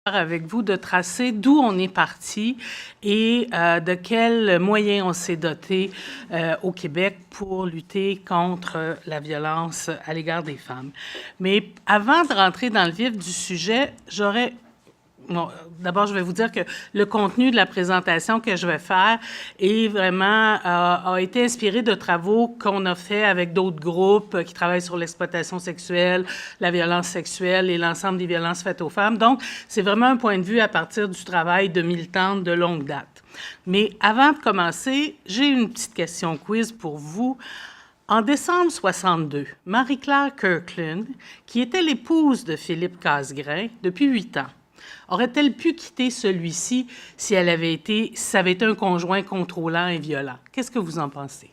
avec vous de tracer d'où on est parti et de quels moyens on s'est doté au Québec pour lutter contre la violence à l'égard des femmes. Mais avant de rentrer dans le vif du sujet, Bon, d'abord, je vais vous dire que le contenu de la présentation que je vais faire est vraiment a été inspiré de travaux qu'on a fait avec d'autres groupes qui travaillent sur l'exploitation sexuelle, la violence sexuelle et l'ensemble des violences faites aux femmes. Donc, c'est vraiment un point de vue à partir du travail de militantes de longue date. Mais avant de commencer, j'ai une petite question quiz pour vous. En décembre 62, Marie-Claire Kirkland, qui était l'épouse de Philippe Casgrain depuis 8 ans, aurait-elle pu quitter celui-ci si ça avait été un conjoint contrôlant et violent? Qu'est-ce que vous en pensez?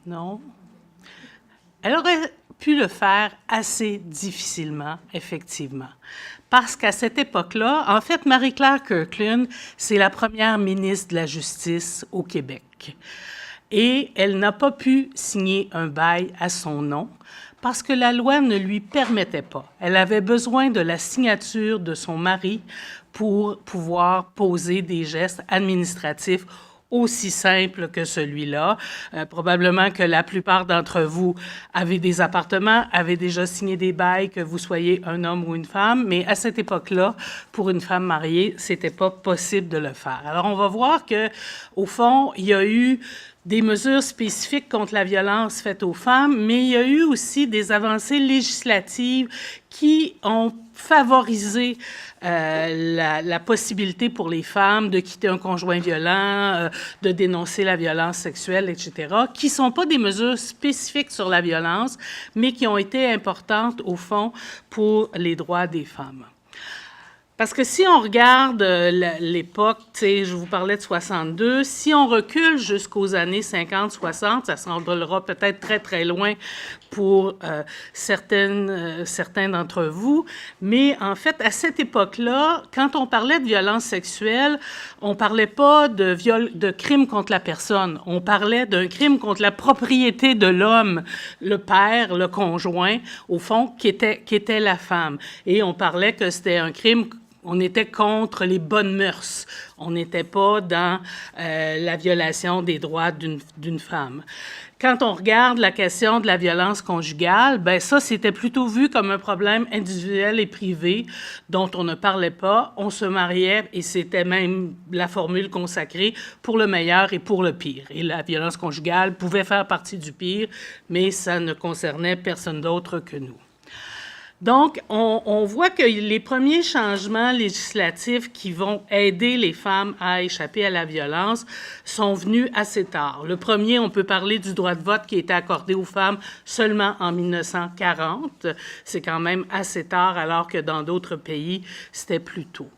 Non? Elle aurait pu le faire assez difficilement, effectivement. Parce qu'à cette époque-là, en fait, Marie-Claire Kirkland, c'est la première ministre de la Justice au Québec. Et elle n'a pas pu signer un bail à son nom parce que la loi ne lui permettait pas. Elle avait besoin de la signature de son mari pour pouvoir poser des gestes administratifs aussi simples que celui-là. Probablement que la plupart d'entre vous avez des appartements, avez déjà signé des bails, que vous soyez un homme ou une femme, mais à cette époque-là, pour une femme mariée, c'était pas possible de le faire. Alors, on va voir que, au fond, il y a eu des mesures spécifiques contre la violence faite aux femmes, mais il y a eu aussi des avancées législatives qui ont favorisé la possibilité pour les femmes de quitter un conjoint violent, de dénoncer la violence sexuelle, etc., qui ne sont pas des mesures spécifiques sur la violence, mais qui ont été importantes, au fond, pour les droits des femmes. Parce que si on regarde l'époque, je vous parlais de 62, si on recule jusqu'aux années 50-60, ça semblera peut-être très, très loin pour certains d'entre vous, mais en fait, à cette époque-là, quand on parlait de violence sexuelle, on parlait pas de crime contre la personne, on parlait d'un crime contre la propriété de l'homme, le père, le conjoint, au fond, qui était la femme. Et on parlait que c'était un crime. On était contre les bonnes mœurs. On n'était pas dans la violation des droits d'une femme. Quand on regarde la question de la violence conjugale, ben ça, c'était plutôt vu comme un problème individuel et privé dont on ne parlait pas. On se mariait et c'était même la formule consacrée pour le meilleur et pour le pire. Et la violence conjugale pouvait faire partie du pire, mais ça ne concernait personne d'autre que nous. Donc, on voit que les premiers changements législatifs qui vont aider les femmes à échapper à la violence sont venus assez tard. Le premier, on peut parler du droit de vote qui a été accordé aux femmes seulement en 1940. C'est quand même assez tard, alors que dans d'autres pays, c'était plus tôt.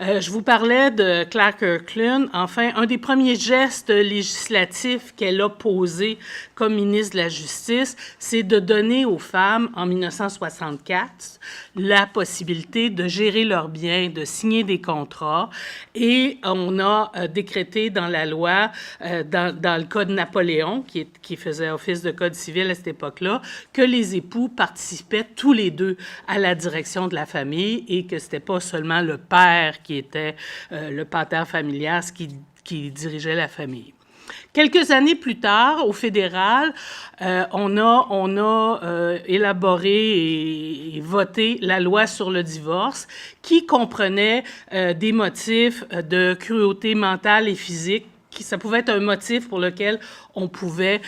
Je vous parlais de Claire Kirkland. Enfin, un des premiers gestes législatifs qu'elle a posés comme ministre de la Justice, c'est de donner aux femmes, en 1964, la possibilité de gérer leurs biens, de signer des contrats. Et on a décrété dans la loi, dans le Code Napoléon, qui faisait office de Code civil à cette époque-là, que les époux participaient tous les deux à la direction de la famille et que c'était pas seulement le père qui était le pater familias qui dirigeait la famille. Quelques années plus tard, au fédéral, on a élaboré et voté la loi sur le divorce qui comprenait des motifs de cruauté mentale et physique. Ça pouvait être un motif pour lequel on pouvait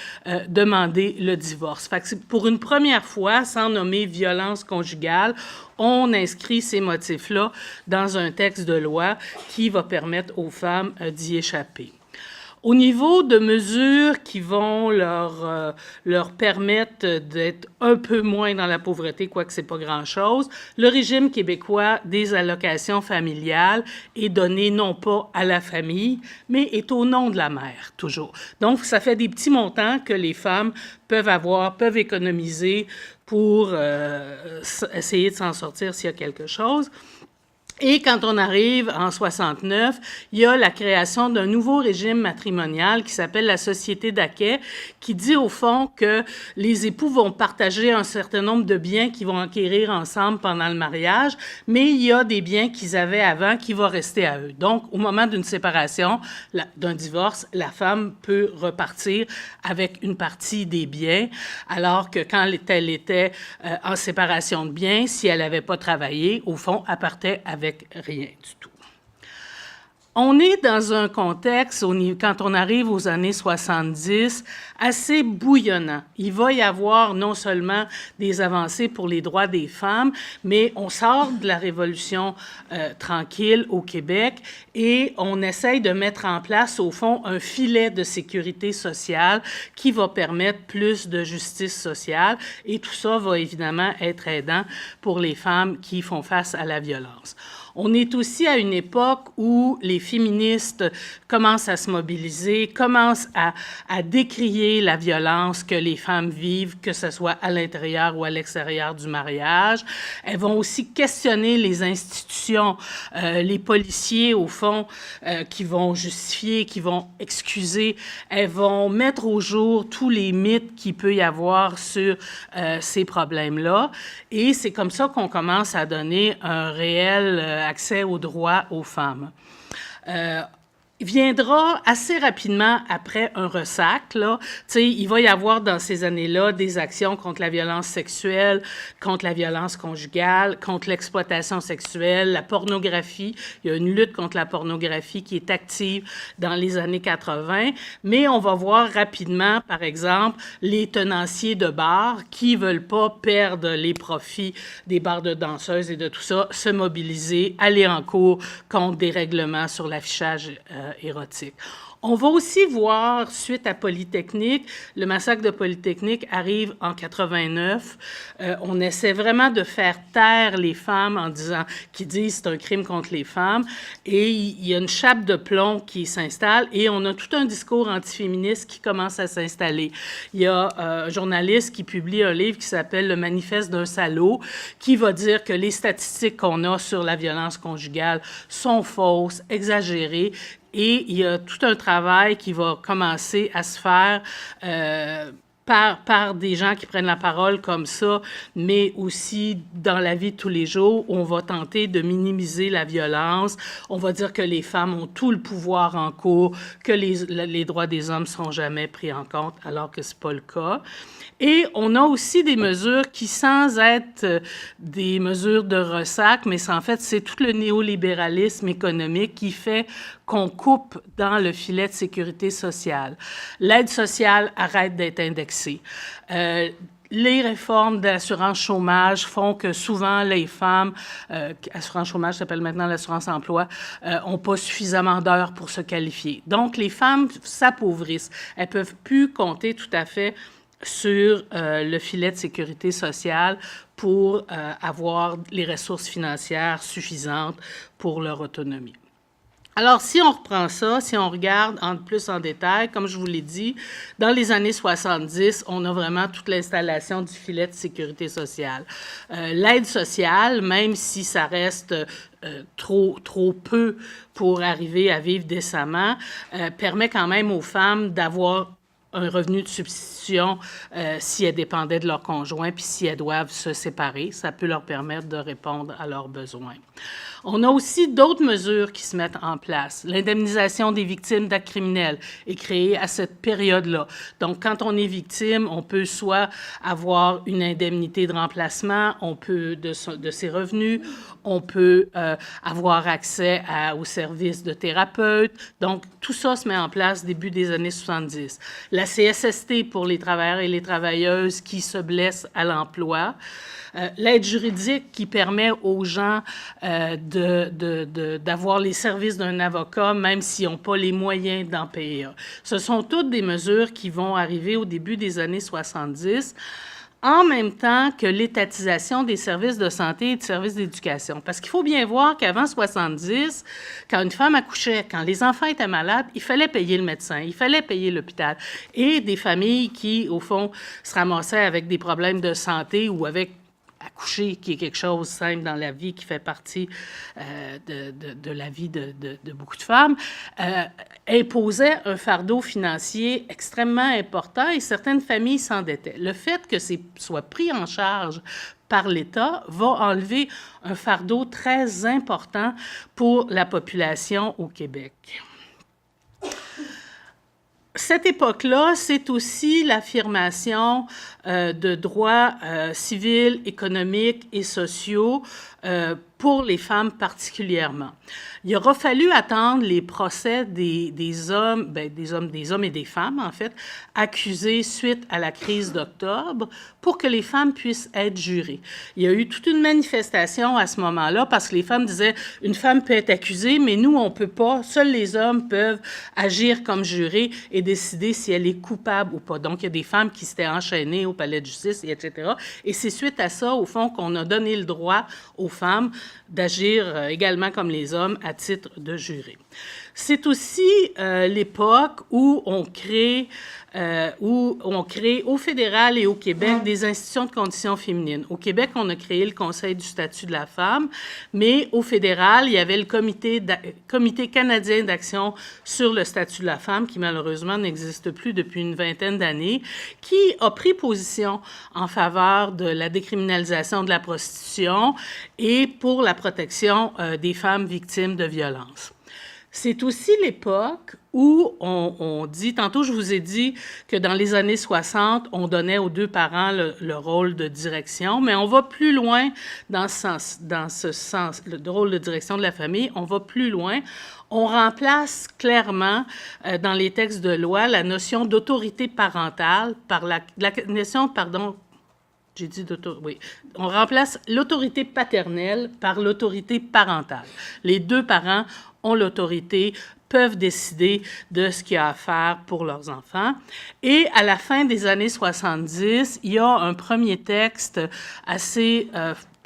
demander le divorce. Fait que pour une première fois, sans nommer violence conjugale, on inscrit ces motifs-là dans un texte de loi qui va permettre aux femmes d'y échapper. Au niveau de mesures qui vont leur permettre d'être un peu moins dans la pauvreté, quoique c'est pas grand-chose, le régime québécois des allocations familiales est donné non pas à la famille, mais est au nom de la mère, toujours. Donc, ça fait des petits montants que les femmes peuvent économiser pour essayer de s'en sortir s'il y a quelque chose. Et quand on arrive en 69, il y a la création d'un nouveau régime matrimonial qui s'appelle la Société d'Aquais, qui dit au fond que les époux vont partager un certain nombre de biens qu'ils vont acquérir ensemble pendant le mariage, mais il y a des biens qu'ils avaient avant qui vont rester à eux. Donc, au moment d'une séparation, d'un divorce, la femme peut repartir avec une partie des biens, alors que quand elle était en séparation de biens, si elle n'avait pas travaillé, au fond, elle partait avec rien du tout. On est dans un contexte, quand on arrive aux années 70, assez bouillonnant. Il va y avoir non seulement des avancées pour les droits des femmes, mais on sort de la Révolution tranquille au Québec et on essaye de mettre en place, au fond, un filet de sécurité sociale qui va permettre plus de justice sociale. Et tout ça va évidemment être aidant pour les femmes qui font face à la violence. On est aussi à une époque où les féministes commencent à se mobiliser, commencent à décrier la violence que les femmes vivent, que ce soit à l'intérieur ou à l'extérieur du mariage. Elles vont aussi questionner les institutions, les policiers, au fond, qui vont justifier, qui vont excuser. Elles vont mettre au jour tous les mythes qu'il peut y avoir sur ces problèmes-là. Et c'est comme ça qu'on commence à donner un réel accès aux droits aux femmes. Viendra assez rapidement après un ressac, là. Tu sais, il va y avoir dans ces années-là des actions contre la violence sexuelle, contre la violence conjugale, contre l'exploitation sexuelle, la pornographie. Il y a une lutte contre la pornographie qui est active dans les années 80, mais on va voir rapidement, par exemple, les tenanciers de bars qui veulent pas perdre les profits des bars de danseuses et de tout ça, se mobiliser, aller en cours contre des règlements sur l'affichage érotique. On va aussi voir, suite à Polytechnique, le massacre de Polytechnique arrive en 89. On essaie vraiment de faire taire les femmes en disant, qui disent c'est un crime contre les femmes, et il y a une chape de plomb qui s'installe, et on a tout un discours antiféministe qui commence à s'installer. Il y a un journaliste qui publie un livre qui s'appelle Le Manifeste d'un salaud, qui va dire que les statistiques qu'on a sur la violence conjugale sont fausses, exagérées, et il y a tout un travail qui va commencer à se faire par des gens qui prennent la parole comme ça, mais aussi dans la vie de tous les jours, où on va tenter de minimiser la violence. On va dire que les femmes ont tout le pouvoir en cours, que les droits des hommes ne seront jamais pris en compte, alors que ce n'est pas le cas. Et on a aussi des mesures qui, sans être des mesures de ressac, mais en fait, c'est tout le néolibéralisme économique qui fait qu'on coupe dans le filet de sécurité sociale. L'aide sociale arrête d'être indexée. Les réformes d'assurance chômage font que souvent les femmes, assurance chômage s'appelle maintenant l'assurance emploi, n'ont pas suffisamment d'heures pour se qualifier. Donc, les femmes s'appauvrissent. Elles ne peuvent plus compter tout à fait sur le filet de sécurité sociale pour avoir les ressources financières suffisantes pour leur autonomie. Alors, si on reprend ça, si on regarde plus en détail, comme je vous l'ai dit, dans les années 70, on a vraiment toute l'installation du filet de sécurité sociale. L'aide sociale, même si ça reste trop peu pour arriver à vivre décemment, permet quand même aux femmes d'avoir un revenu de substitution si elles dépendaient de leur conjoint, puis si elles doivent se séparer. Ça peut leur permettre de répondre à leurs besoins. On a aussi d'autres mesures qui se mettent en place. L'indemnisation des victimes d'actes criminels est créée à cette période-là. Donc, quand on est victime, on peut soit avoir une indemnité de remplacement, on peut de ses revenus, on peut avoir accès aux services de thérapeute. Donc, tout ça se met en place début des années 70. La CSST pour les travailleurs et les travailleuses qui se blessent à l'emploi. L'aide juridique qui permet aux gens d'avoir les services d'un avocat, même s'ils n'ont pas les moyens d'en payer. Ce sont toutes des mesures qui vont arriver au début des années 70, en même temps que l'étatisation des services de santé et des services d'éducation. Parce qu'il faut bien voir qu'avant 70, quand une femme accouchait, quand les enfants étaient malades, il fallait payer le médecin, il fallait payer l'hôpital. Et des familles qui, au fond, se ramassaient avec des problèmes de santé ou avec accoucher, qui est quelque chose simple dans la vie, qui fait partie de la vie de beaucoup de femmes, imposait un fardeau financier extrêmement important et certaines familles s'endettaient. Le fait que c'est soit pris en charge par l'État va enlever un fardeau très important pour la population au Québec. Cette époque-là, c'est aussi l'affirmation de droits civils, économiques et sociaux pour les femmes particulièrement. Il aura fallu attendre les procès des hommes et des femmes, en fait, accusés suite à la crise d'octobre pour que les femmes puissent être jurées. Il y a eu toute une manifestation à ce moment-là parce que les femmes disaient « une femme peut être accusée, mais nous, on ne peut pas. Seuls les hommes peuvent agir comme jurés et décider si elle est coupable ou pas. » Donc, il y a des femmes qui s'étaient enchaînées au palais de justice, etc. Et c'est suite à ça, au fond, qu'on a donné le droit aux femmes d'agir également comme les hommes à titre de juré. C'est aussi l'époque où on crée au fédéral et au Québec des institutions de conditions féminines. Au Québec, on a créé le Conseil du statut de la femme, mais au fédéral, il y avait le Comité canadien d'action sur le statut de la femme, qui malheureusement n'existe plus depuis une vingtaine d'années, qui a pris position en faveur de la décriminalisation de la prostitution et pour la protection des femmes victimes de violences. C'est aussi l'époque où on dit, tantôt je vous ai dit que dans les années 60, on donnait aux deux parents le rôle de direction, mais on va plus loin dans ce sens, le rôle de direction de la famille, on va plus loin. On remplace clairement dans les textes de loi la notion d'autorité parentale par la notion, j'ai dit oui. On remplace l'autorité paternelle par l'autorité parentale. Les deux parents ont l'autorité, peuvent décider de ce qu'il y a à faire pour leurs enfants. Et à la fin des années 70, il y a un premier texte assez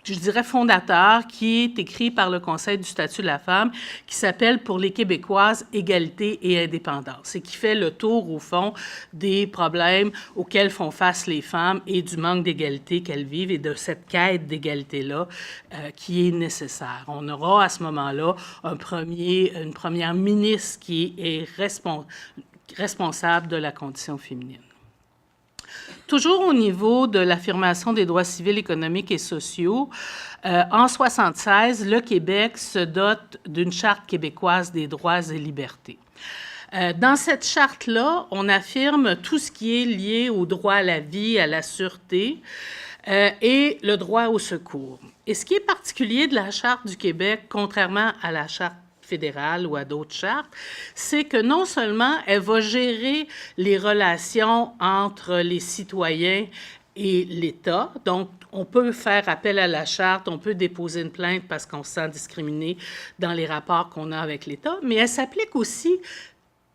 je dirais fondateur, qui est écrit par le Conseil du statut de la femme, qui s'appelle « Pour les Québécoises, égalité et indépendance » et qui fait le tour, au fond, des problèmes auxquels font face les femmes et du manque d'égalité qu'elles vivent et de cette quête d'égalité-là qui est nécessaire. On aura à ce moment-là une première ministre qui est responsable de la condition féminine. Toujours au niveau de l'affirmation des droits civils, économiques et sociaux, en 1976, le Québec se dote d'une charte québécoise des droits et libertés. Dans cette charte-là, on affirme tout ce qui est lié au droit à la vie, à la sûreté et le droit au secours. Et ce qui est particulier de la Charte du Québec, contrairement à la Charte fédérale ou à d'autres chartes, c'est que non seulement elle va gérer les relations entre les citoyens et l'État, donc on peut faire appel à la charte, on peut déposer une plainte parce qu'on se sent discriminé dans les rapports qu'on a avec l'État, mais elle s'applique aussi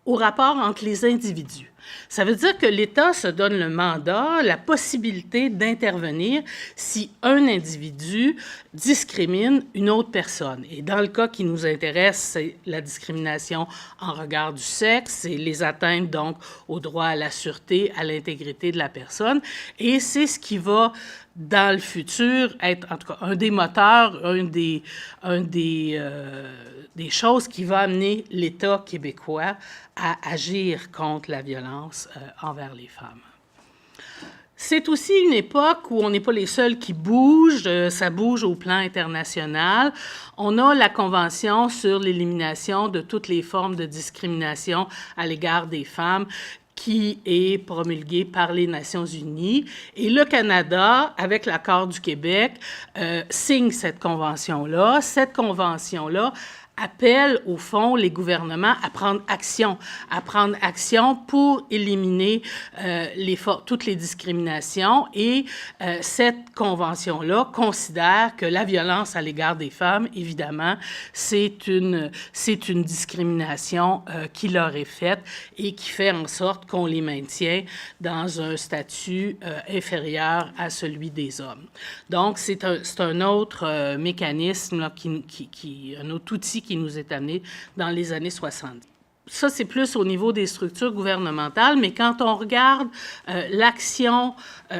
au rapport entre les individus. Ça veut dire que l'État se donne le mandat, la possibilité d'intervenir si un individu discrimine une autre personne. Et dans le cas qui nous intéresse, c'est la discrimination en regard du sexe et les atteintes donc au droit à la sûreté, à l'intégrité de la personne. Et c'est ce qui va dans le futur être, en tout cas, un des moteurs, des choses qui va amener l'État québécois à agir contre la violence envers les femmes. C'est aussi une époque où on n'est pas les seuls qui bougent, ça bouge au plan international. On a la Convention sur l'élimination de toutes les formes de discrimination à l'égard des femmes qui est promulguée par les Nations unies. Et le Canada, avec l'accord du Québec, signe cette convention-là. Cette convention-là appelle, au fond, les gouvernements à prendre action pour éliminer toutes les discriminations. Et cette convention-là considère que la violence à l'égard des femmes, évidemment, c'est une discrimination qui leur est faite et qui fait en sorte qu'on les maintient dans un statut inférieur à celui des hommes. Donc, c'est un autre mécanisme, là, un autre outil qui nous est amené dans les années 70. ça, c'est plus au niveau des structures gouvernementales, mais quand on regarde l'action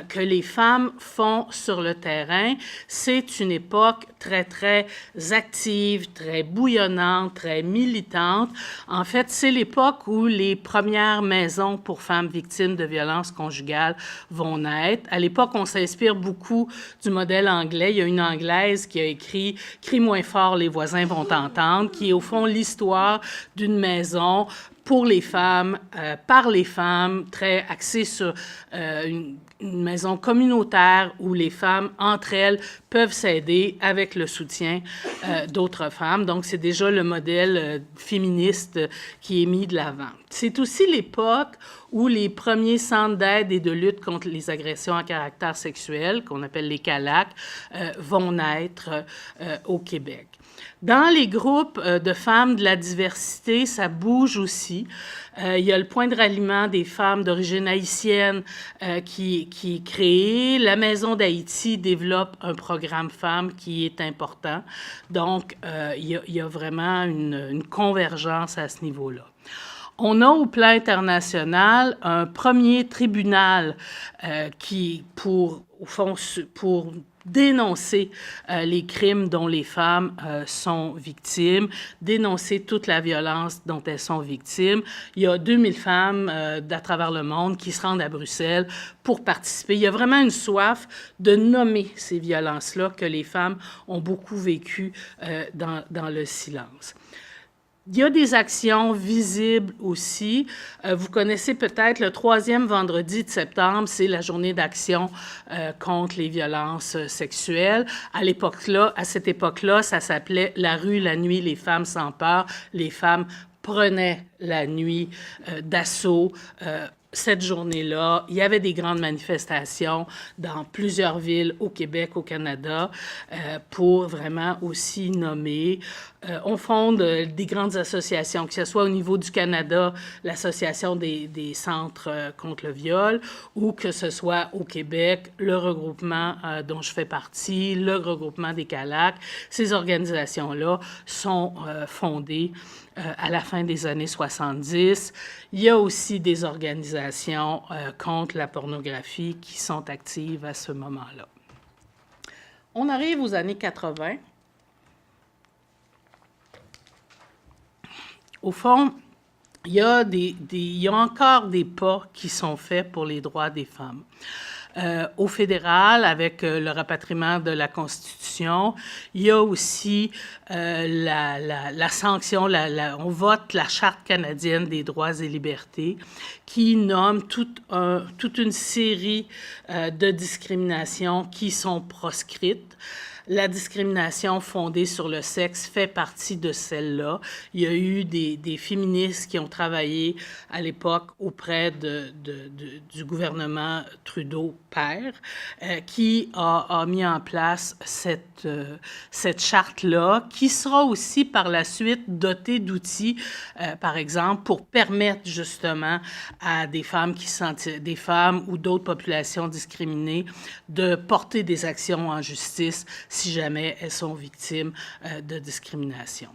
que les femmes font sur le terrain, c'est une époque très, très active, très bouillonnante, très militante. En fait, c'est l'époque où les premières maisons pour femmes victimes de violences conjugales vont naître. À l'époque, on s'inspire beaucoup du modèle anglais. Il y a une Anglaise qui a écrit « Crie moins fort, les voisins vont t'entendre », qui est au fond l'histoire d'une maison pour les femmes, par les femmes, très axée sur une maison communautaire où les femmes, entre elles, peuvent s'aider avec le soutien d'autres femmes. Donc, c'est déjà le modèle féministe qui est mis de l'avant. C'est aussi l'époque où les premiers centres d'aide et de lutte contre les agressions à caractère sexuel, qu'on appelle les CALAC, vont naître au Québec. Dans les groupes de femmes de la diversité, ça bouge aussi. Il y a le point de ralliement des femmes d'origine haïtienne qui est créé. La Maison d'Haïti développe un programme femmes qui est important. Donc, il y a vraiment une convergence à ce niveau-là. On a au plan international un premier tribunal qui, au fond, pour dénoncer les crimes dont les femmes sont victimes, dénoncer toute la violence dont elles sont victimes. Il y a 2000 femmes d'à travers le monde qui se rendent à Bruxelles pour participer. Il y a vraiment une soif de nommer ces violences-là que les femmes ont beaucoup vécues dans le silence. Il y a des actions visibles aussi. Vous connaissez peut-être le 3e vendredi de septembre, c'est la journée d'action contre les violences sexuelles. À cette époque-là, ça s'appelait « La rue, la nuit, les femmes sans peur ». Les femmes prenaient la nuit d'assaut. Cette journée-là, il y avait des grandes manifestations dans plusieurs villes au Québec, au Canada, pour vraiment aussi nommer. On fonde des grandes associations, que ce soit au niveau du Canada, l'Association des centres contre le viol, ou que ce soit au Québec, le regroupement dont je fais partie, le regroupement des CALAC. Ces organisations-là sont fondées à la fin des années 70. Il y a aussi des organisations contre la pornographie qui sont actives à ce moment-là. On arrive aux années 80. Au fond, il y a encore des pas qui sont faits pour les droits des femmes. Au fédéral, avec le rapatriement de la Constitution, il y a aussi la sanction, on vote la Charte canadienne des droits et libertés qui nomme toute une série de discriminations qui sont proscrites. La discrimination fondée sur le sexe fait partie de celle-là. Il y a eu des féministes qui ont travaillé à l'époque auprès du gouvernement Trudeau-Père, qui a mis en place cette charte-là, qui sera aussi par la suite dotée d'outils, par exemple, pour permettre justement à des femmes des femmes ou d'autres populations discriminées de porter des actions en justice si jamais elles sont victimes de discrimination.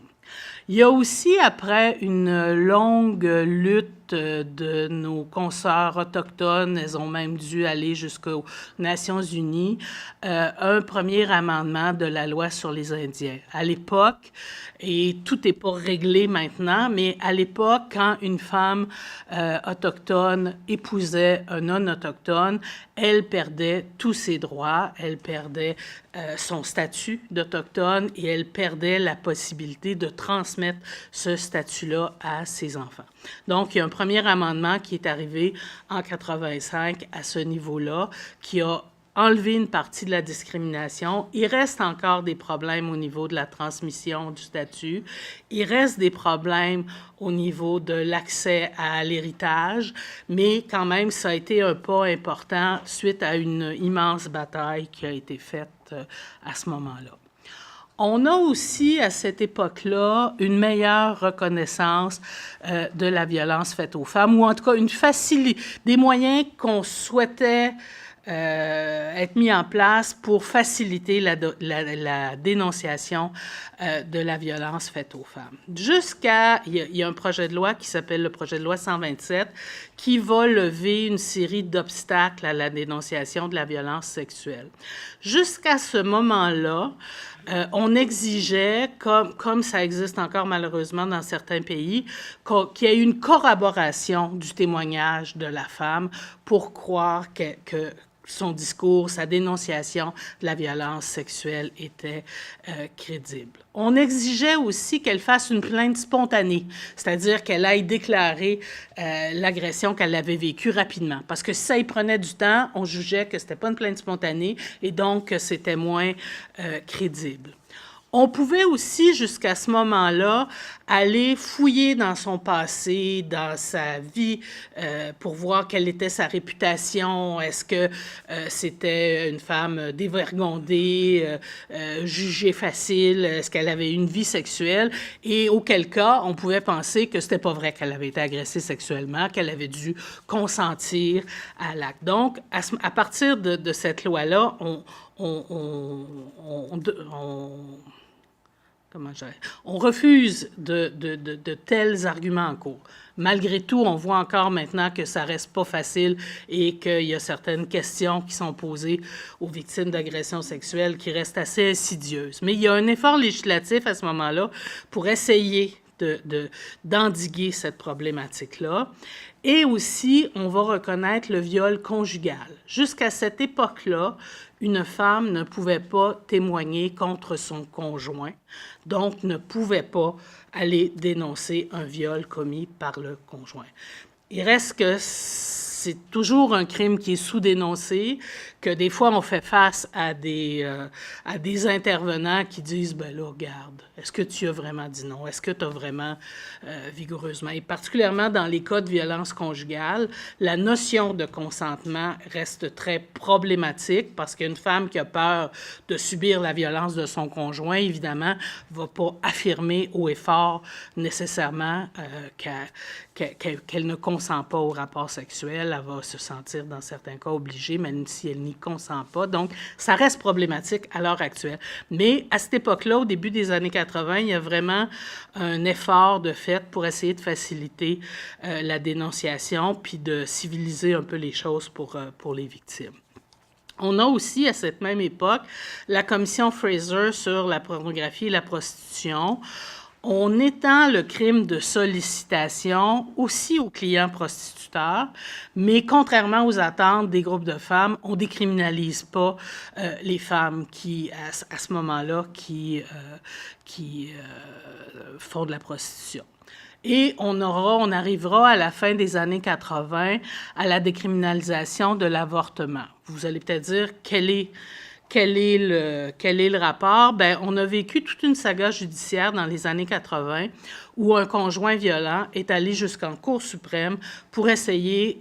Il y a aussi, après une longue lutte de nos consoeurs autochtones, elles ont même dû aller jusqu'aux Nations unies, un premier amendement de la loi sur les Indiens. À l'époque, et tout n'est pas réglé maintenant, mais à l'époque, quand une femme autochtone épousait un non-autochtone, elle perdait tous ses droits, elle perdait son statut d'autochtone et elle perdait la possibilité de transmettre ce statut-là à ses enfants. Donc, il y a un premier amendement qui est arrivé en 85 à ce niveau-là, qui a enlevé une partie de la discrimination. Il reste encore des problèmes au niveau de la transmission du statut. Il reste des problèmes au niveau de l'accès à l'héritage, mais quand même, ça a été un pas important suite à une immense bataille qui a été faite à ce moment-là. On a aussi, à cette époque-là, une meilleure reconnaissance de la violence faite aux femmes, ou en tout cas des moyens qu'on souhaitait être mis en place pour faciliter la dénonciation de la violence faite aux femmes. Il y a un projet de loi qui s'appelle le projet de loi 127 qui va lever une série d'obstacles à la dénonciation de la violence sexuelle. Jusqu'à ce moment-là, on exigeait, comme ça existe encore malheureusement dans certains pays, qu'il y ait une corroboration du témoignage de la femme pour croire que son discours, sa dénonciation de la violence sexuelle était crédible. On exigeait aussi qu'elle fasse une plainte spontanée, c'est-à-dire qu'elle aille déclarer l'agression qu'elle avait vécue rapidement. Parce que si ça y prenait du temps, on jugeait que ce n'était pas une plainte spontanée et donc que c'était moins crédible. On pouvait aussi, jusqu'à ce moment-là, aller fouiller dans son passé, dans sa vie, pour voir quelle était sa réputation. Est-ce que c'était une femme dévergondée, jugée facile? Est-ce qu'elle avait une vie sexuelle? Et auquel cas, on pouvait penser que c'était pas vrai qu'elle avait été agressée sexuellement, qu'elle avait dû consentir à l'acte. Donc, à partir de cette loi-là, on refuse de tels arguments en cours. Malgré tout, on voit encore maintenant que ça reste pas facile et qu'il y a certaines questions qui sont posées aux victimes d'agressions sexuelles qui restent assez insidieuses. Mais il y a un effort législatif à ce moment-là pour essayer d'endiguer cette problématique-là. Et aussi, on va reconnaître le viol conjugal. Jusqu'à cette époque-là, une femme ne pouvait pas témoigner contre son conjoint, donc ne pouvait pas aller dénoncer un viol commis par le conjoint. Il reste que c'est toujours un crime qui est sous-dénoncé, que des fois on fait face à des intervenants qui disent « ben là, regarde, est-ce que tu as vraiment dit non? Est-ce que tu as vraiment vigoureusement? » Et particulièrement dans les cas de violence conjugale, la notion de consentement reste très problématique parce qu'une femme qui a peur de subir la violence de son conjoint, évidemment, ne va pas affirmer haut et fort nécessairement qu'elle ne consent pas au rapport sexuel. Elle va se sentir, dans certains cas, obligée, même si elle n'y consent pas. Donc, ça reste problématique à l'heure actuelle. Mais à cette époque-là, au début des années 80, il y a vraiment un effort de fait pour essayer de faciliter la dénonciation puis de civiliser un peu les choses pour les victimes. On a aussi, à cette même époque, la commission Fraser sur la pornographie et la prostitution. On étend le crime de sollicitation aussi aux clients prostituteurs, mais contrairement aux attentes des groupes de femmes, on ne décriminalise pas les femmes qui, à ce moment-là, qui font de la prostitution. Et on arrivera à la fin des années 80 à la décriminalisation de l'avortement. Vous allez peut-être dire quel est le rapport? Bien, on a vécu toute une saga judiciaire dans les années 80 où un conjoint violent est allé jusqu'en Cour suprême pour essayer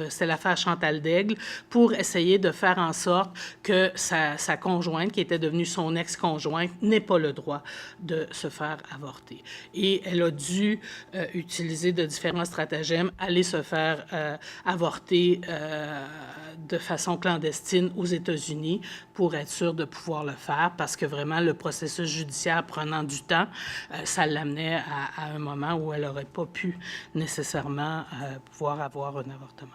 c'est l'affaire Chantal Daigle, pour essayer de faire en sorte que sa conjointe, qui était devenue son ex-conjointe, n'ait pas le droit de se faire avorter. Et elle a dû utiliser de différents stratagèmes, aller se faire avorter de façon clandestine aux États-Unis pour être sûre de pouvoir le faire, parce que vraiment, le processus judiciaire prenant du temps, ça l'amenait à un moment où elle n'aurait pas pu nécessairement pouvoir avoir un avortement.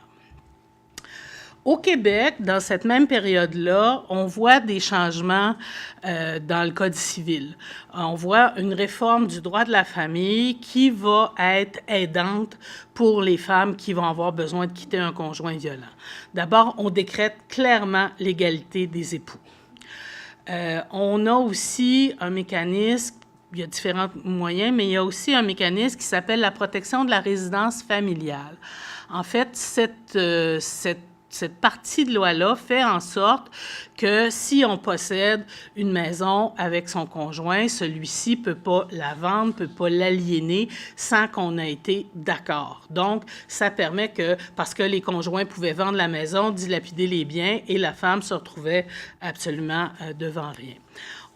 Au Québec, dans cette même période-là, on voit des changements dans le Code civil. On voit une réforme du droit de la famille qui va être aidante pour les femmes qui vont avoir besoin de quitter un conjoint violent. D'abord, on décrète clairement l'égalité des époux. On a aussi un mécanisme, il y a différents moyens, mais il y a aussi un mécanisme qui s'appelle la protection de la résidence familiale. En fait, cette partie de loi-là fait en sorte que si on possède une maison avec son conjoint, celui-ci ne peut pas la vendre, ne peut pas l'aliéner sans qu'on ait été d'accord. Donc, ça permet que, parce que les conjoints pouvaient vendre la maison, dilapider les biens, et la femme se retrouvait absolument devant rien.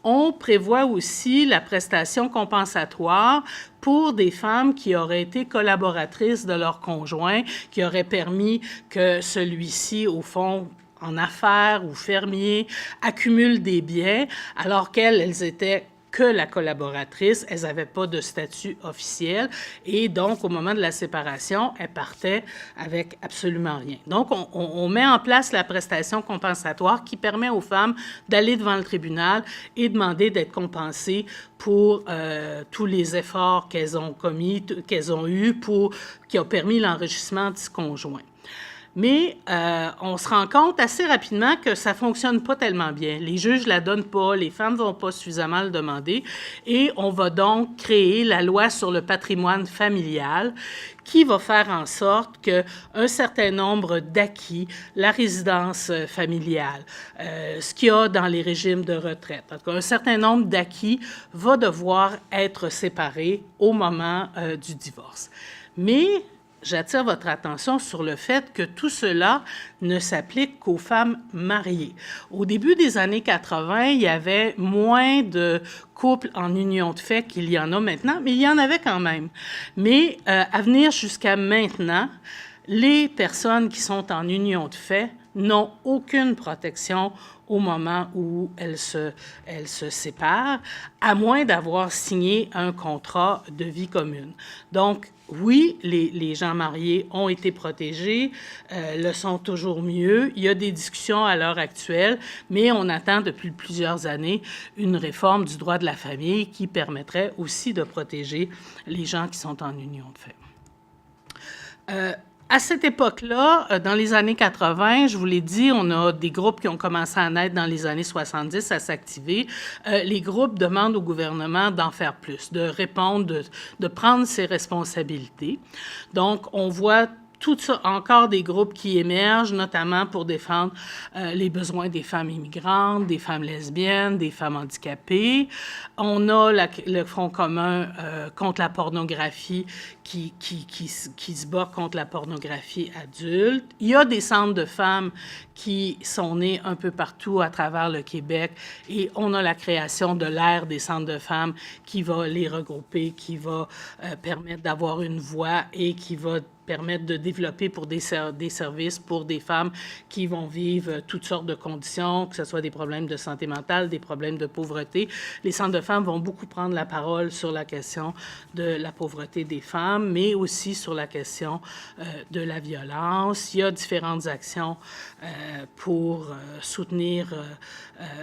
On prévoit aussi la prestation compensatoire pour des femmes qui auraient été collaboratrices de leur conjoint, qui auraient permis que celui-ci, au fond, en affaires ou fermiers accumulent des biens, alors qu'elles étaient que la collaboratrice, elles n'avaient pas de statut officiel et donc au moment de la séparation, elles partaient avec absolument rien. Donc on met en place la prestation compensatoire qui permet aux femmes d'aller devant le tribunal et demander d'être compensées pour tous les efforts qu'elles ont commis, qu'elles ont eus qui ont permis l'enrichissement du conjoint. Mais on se rend compte assez rapidement que ça ne fonctionne pas tellement bien. Les juges ne la donnent pas, les femmes ne vont pas suffisamment le demander, et on va donc créer la loi sur le patrimoine familial qui va faire en sorte qu'un certain nombre d'acquis, la résidence familiale, ce qu'il y a dans les régimes de retraite, en tout cas, un certain nombre d'acquis va devoir être séparé au moment du divorce. Mais j'attire votre attention sur le fait que tout cela ne s'applique qu'aux femmes mariées. Au début des années 80, il y avait moins de couples en union de fait qu'il y en a maintenant, mais il y en avait quand même. Mais à venir jusqu'à maintenant, les personnes qui sont en union de fait n'ont aucune protection au moment où elles se séparent, à moins d'avoir signé un contrat de vie commune. Donc, oui, les gens mariés ont été protégés, le sont toujours mieux. Il y a des discussions à l'heure actuelle, mais on attend depuis plusieurs années une réforme du droit de la famille qui permettrait aussi de protéger les gens qui sont en union de fait. À cette époque-là, dans les années 80, je vous l'ai dit, on a des groupes qui ont commencé à naître dans les années 70 à s'activer. Les groupes demandent au gouvernement d'en faire plus, de répondre, de prendre ses responsabilités. Donc, on voit tout ça, encore des groupes qui émergent, notamment pour défendre les besoins des femmes immigrantes, des femmes lesbiennes, des femmes handicapées. On a le Front commun contre la pornographie qui se bat contre la pornographie adulte. Il y a des centres de femmes qui sont nés un peu partout à travers le Québec et on a la création de l'ère des centres de femmes qui va les regrouper, qui va permettre d'avoir une voix et qui va permettre de développer pour des services pour des femmes qui vont vivre toutes sortes de conditions, que ce soit des problèmes de santé mentale, des problèmes de pauvreté. Les centres de femmes vont beaucoup prendre la parole sur la question de la pauvreté des femmes, mais aussi sur la question de la violence. Il y a différentes actions pour soutenir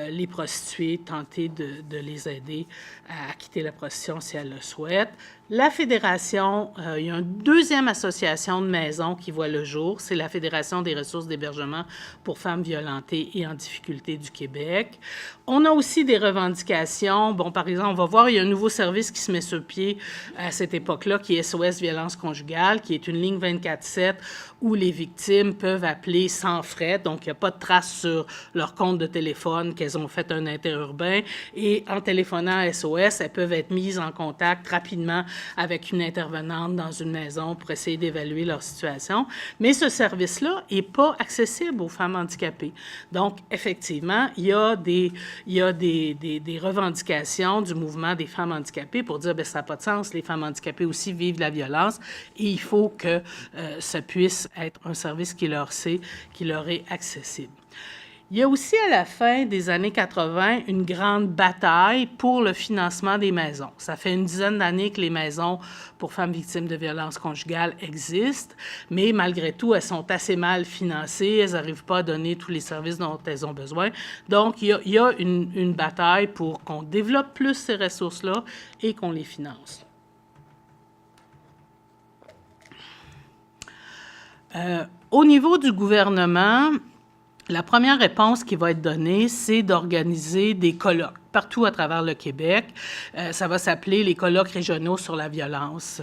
les prostituées, tenter de les aider à quitter la prostitution si elles le souhaitent. La Fédération, il y a une deuxième association de maisons qui voit le jour, c'est la Fédération des ressources d'hébergement pour femmes violentées et en difficulté du Québec. On a aussi des revendications. Bon, par exemple, on va voir, il y a un nouveau service qui se met sur pied à cette époque-là, qui est SOS Violence conjugale, qui est une ligne 24/7 où les victimes peuvent appeler sans frais. Donc, il n'y a pas de trace sur leur compte de téléphone qu'elles ont fait un interurbain. Et en téléphonant à SOS, elles peuvent être mises en contact rapidement avec une intervenante dans une maison pour essayer d'évaluer leur situation. Mais ce service-là n'est pas accessible aux femmes handicapées. Donc, effectivement, il y a des revendications du mouvement des femmes handicapées pour dire, bien, ça n'a pas de sens, les femmes handicapées aussi vivent de la violence et il faut que ça puisse être un service qui leur est accessible. Il y a aussi, à la fin des années 80, une grande bataille pour le financement des maisons. Ça fait une dizaine d'années que les maisons pour femmes victimes de violences conjugales existent, mais malgré tout, elles sont assez mal financées, elles n'arrivent pas à donner tous les services dont elles ont besoin. Donc, il y a une bataille pour qu'on développe plus ces ressources-là et qu'on les finance. Au niveau du gouvernement, la première réponse qui va être donnée, c'est d'organiser des colloques partout à travers le Québec. Ça va s'appeler les colloques régionaux sur la violence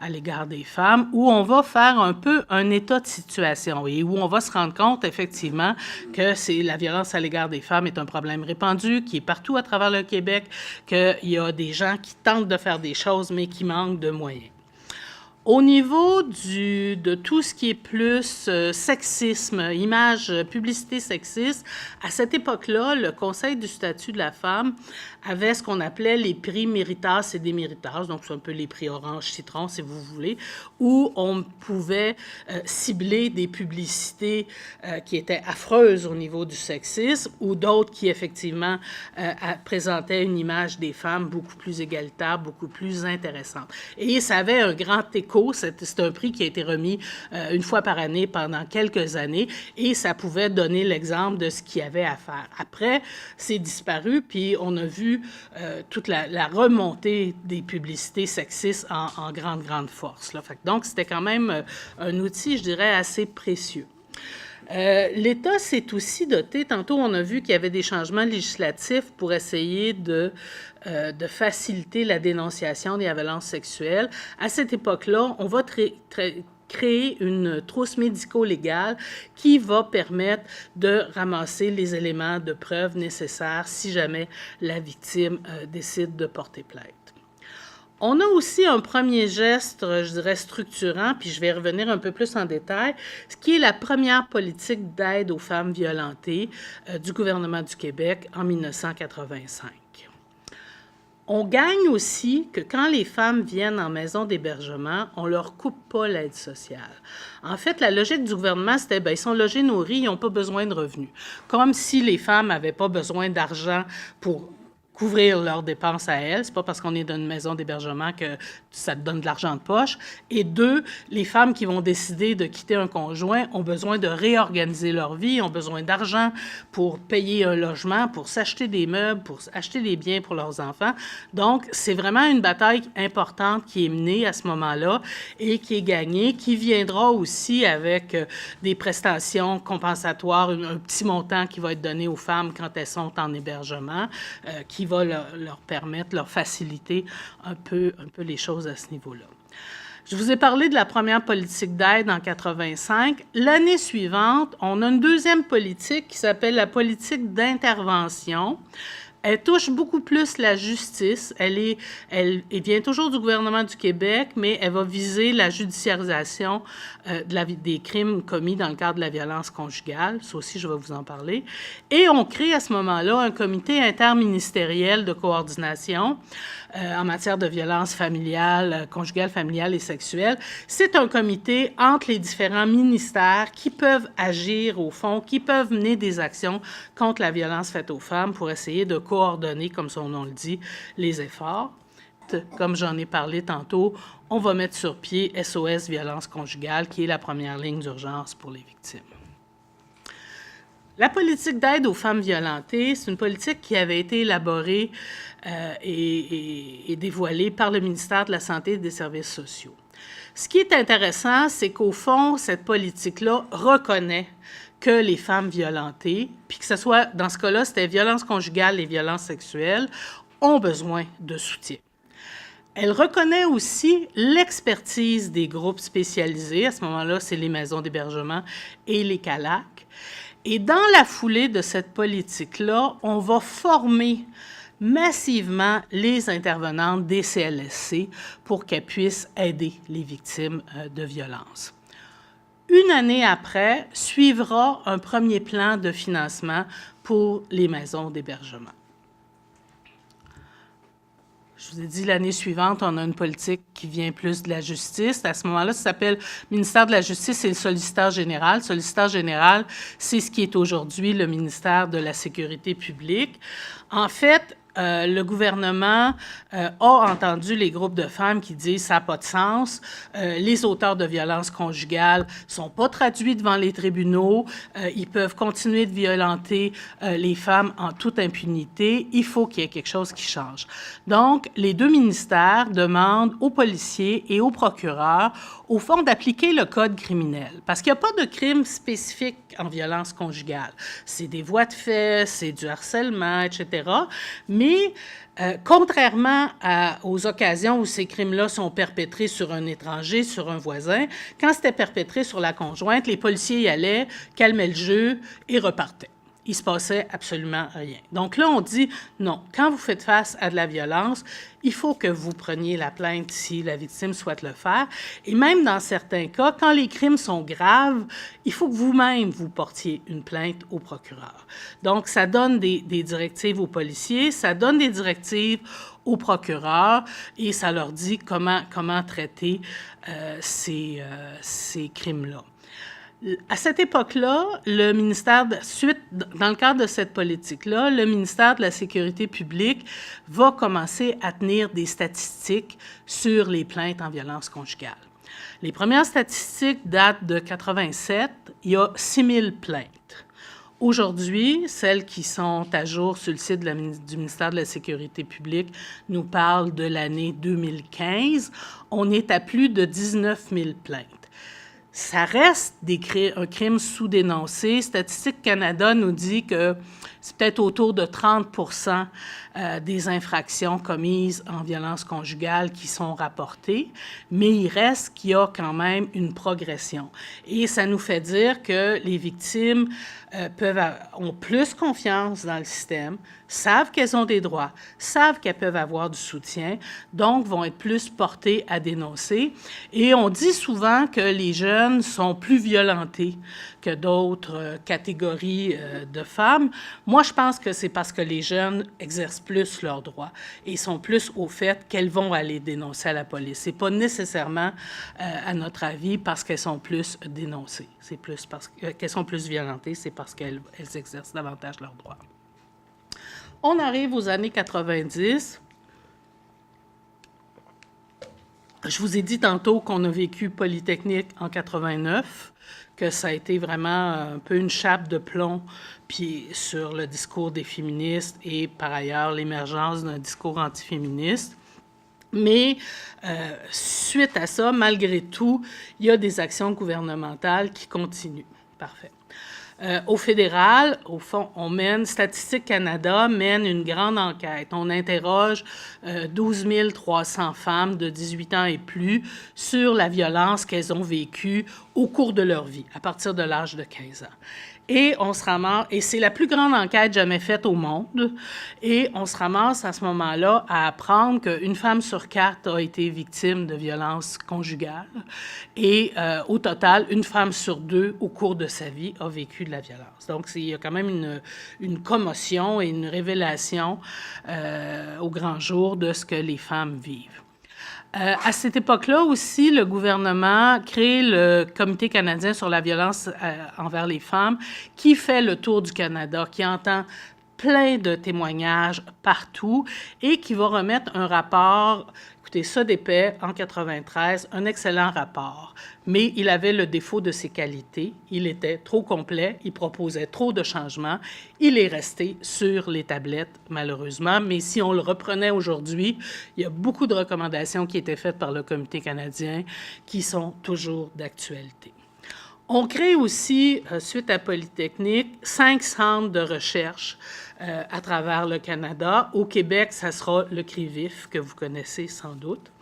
à l'égard des femmes, où on va faire un peu un état de situation et où on va se rendre compte effectivement que la violence à l'égard des femmes est un problème répandu, qui est partout à travers le Québec, qu'il y a des gens qui tentent de faire des choses, mais qui manquent de moyens. Au niveau de tout ce qui est plus sexisme, image, publicité sexiste, à cette époque-là, le Conseil du statut de la femme avait ce qu'on appelait les prix Méritas et Déméritas, donc c'est un peu les prix Orange Citron, si vous voulez, où on pouvait cibler des publicités qui étaient affreuses au niveau du sexisme ou d'autres qui, effectivement, présentaient une image des femmes beaucoup plus égalitaire, beaucoup plus intéressante. Et ça avait un grand écho, c'est un prix qui a été remis une fois par année pendant quelques années, et ça pouvait donner l'exemple de ce qu'il y avait à faire. Après, c'est disparu, puis on a vu toute la remontée des publicités sexistes en grande, grande force, là. Donc, c'était quand même un outil, je dirais, assez précieux. L'État s'est aussi doté, tantôt on a vu qu'il y avait des changements législatifs pour essayer de faciliter la dénonciation des violences sexuelles. À cette époque-là, on va créer une trousse médico-légale qui va permettre de ramasser les éléments de preuve nécessaires si jamais la victime décide de porter plainte. On a aussi un premier geste, je dirais, structurant, puis je vais revenir un peu plus en détail, ce qui est la première politique d'aide aux femmes violentées du gouvernement du Québec en 1985. On gagne aussi que quand les femmes viennent en maison d'hébergement, on ne leur coupe pas l'aide sociale. En fait, la logique du gouvernement, c'était ils sont logés, nourris, ils n'ont pas besoin de revenus. Comme si les femmes n'avaient pas besoin d'argent pour couvrir leurs dépenses à elles. C'est pas parce qu'on est dans une maison d'hébergement que ça te donne de l'argent de poche. Et deux, les femmes qui vont décider de quitter un conjoint ont besoin de réorganiser leur vie, ont besoin d'argent pour payer un logement, pour s'acheter des meubles, pour acheter des biens pour leurs enfants. Donc, c'est vraiment une bataille importante qui est menée à ce moment-là et qui est gagnée, qui viendra aussi avec des prestations compensatoires, un petit montant qui va être donné aux femmes quand elles sont en hébergement, qui va leur permettre, leur faciliter un peu les choses à ce niveau-là. Je vous ai parlé de la première politique d'aide en 85. L'année suivante, on a une deuxième politique qui s'appelle la politique d'intervention. Elle touche beaucoup plus la justice. Elle vient toujours du gouvernement du Québec, mais elle va viser la judiciarisation des crimes commis dans le cadre de la violence conjugale. Ça aussi, je vais vous en parler. Et on crée à ce moment-là un comité interministériel de coordination en matière de violence familiale, conjugale, familiale et sexuelle. C'est un comité entre les différents ministères qui peuvent agir au fond, qui peuvent mener des actions contre la violence faite aux femmes pour essayer de coordonner, comme son nom le dit, les efforts. Comme j'en ai parlé tantôt, on va mettre sur pied SOS Violence conjugale, qui est la première ligne d'urgence pour les victimes. La politique d'aide aux femmes violentées, c'est une politique qui avait été élaborée et dévoilée par le ministère de la Santé et des Services sociaux. Ce qui est intéressant, c'est qu'au fond, cette politique-là reconnaît que les femmes violentées, puis que ce soit, dans ce cas-là, c'était violence conjugale et violence sexuelle, ont besoin de soutien. Elle reconnaît aussi l'expertise des groupes spécialisés. À ce moment-là, c'est les maisons d'hébergement et les CALAC. Et dans la foulée de cette politique-là, on va former massivement les intervenantes des CLSC pour qu'elles puissent aider les victimes de violences. Une année après, suivra un premier plan de financement pour les maisons d'hébergement. Je vous ai dit, l'année suivante, on a une politique qui vient plus de la justice. À ce moment-là, ça s'appelle ministère de la Justice et le solliciteur général. Le solliciteur général, c'est ce qui est aujourd'hui le ministère de la Sécurité publique. En fait, le gouvernement a entendu les groupes de femmes qui disent « ça n'a pas de sens, les auteurs de violences conjugales ne sont pas traduits devant les tribunaux, ils peuvent continuer de violenter les femmes en toute impunité, il faut qu'il y ait quelque chose qui change ». Donc, les deux ministères demandent aux policiers et aux procureurs, au fond, d'appliquer le code criminel, parce qu'il n'y a pas de crime spécifique en violence conjugale. C'est des voies de fait, c'est du harcèlement, etc., mais contrairement aux occasions où ces crimes-là sont perpétrés sur un étranger, sur un voisin, quand c'était perpétré sur la conjointe, les policiers y allaient, calmaient le jeu et repartaient. il ne se passait absolument rien. Donc là, on dit, non, quand vous faites face à de la violence, il faut que vous preniez la plainte si la victime souhaite le faire. Et même dans certains cas, quand les crimes sont graves, il faut que vous-même vous portiez une plainte au procureur. Donc, ça donne des directives aux policiers, ça donne des directives aux procureurs et ça leur dit comment traiter ces crimes-là. À cette époque-là, le ministère, dans le cadre de cette politique-là, le ministère de la Sécurité publique va commencer à tenir des statistiques sur les plaintes en violence conjugale. Les premières statistiques datent de 87, il y a 6000 plaintes. Aujourd'hui, celles qui sont à jour sur le site du ministère de la Sécurité publique nous parlent de l'année 2015. On est à plus de 19 000 plaintes. Ça reste un crime sous-dénoncé. Statistique Canada nous dit que c'est peut-être autour de 30 des infractions commises en violence conjugale qui sont rapportées, mais il reste qu'il y a quand même une progression. Et ça nous fait dire que les victimes ont plus confiance dans le système, savent qu'elles ont des droits, savent qu'elles peuvent avoir du soutien, donc vont être plus portées à dénoncer. Et on dit souvent que les jeunes sont plus violentés que d'autres catégories de femmes. Moi, je pense que c'est parce que les jeunes exercent plus leurs droits et sont plus au fait qu'elles vont aller dénoncer à la police. C'est pas nécessairement, à notre avis, parce qu'elles sont plus dénoncées. C'est plus parce qu'elles sont plus violentées, c'est parce qu'elles exercent davantage leurs droits. On arrive aux années 90. Je vous ai dit tantôt qu'on a vécu Polytechnique en 89, que ça a été vraiment un peu une chape de plomb puis sur le discours des féministes et par ailleurs l'émergence d'un discours antiféministe. Mais suite à ça, malgré tout, il y a des actions gouvernementales qui continuent. Parfait. Au fédéral, au fond, Statistique Canada mène une grande enquête. On interroge 12 300 femmes de 18 ans et plus sur la violence qu'elles ont vécue au cours de leur vie, à partir de l'âge de 15 ans. Et on se ramasse, et c'est la plus grande enquête jamais faite au monde, et on se ramasse à ce moment-là à apprendre qu'une femme sur 4 a été victime de violences conjugales, et au total, une femme sur 2 au cours de sa vie a vécu de la violence. Donc, il y a quand même une commotion et une révélation au grand jour de ce que les femmes vivent. À cette époque-là aussi, le gouvernement crée le Comité canadien sur la violence envers les femmes qui fait le tour du Canada, qui entend plein de témoignages partout et qui va remettre un rapport, écoutez, ça d'épais, en 93, un excellent rapport. Mais il avait le défaut de ses qualités. Il était trop complet, il proposait trop de changements. Il est resté sur les tablettes, malheureusement. Mais si on le reprenait aujourd'hui, il y a beaucoup de recommandations qui étaient faites par le Comité canadien qui sont toujours d'actualité. On crée aussi, suite à Polytechnique, 5 centres de recherche à travers le Canada. Au Québec, ça sera le CRIVIF, que vous connaissez sans doute.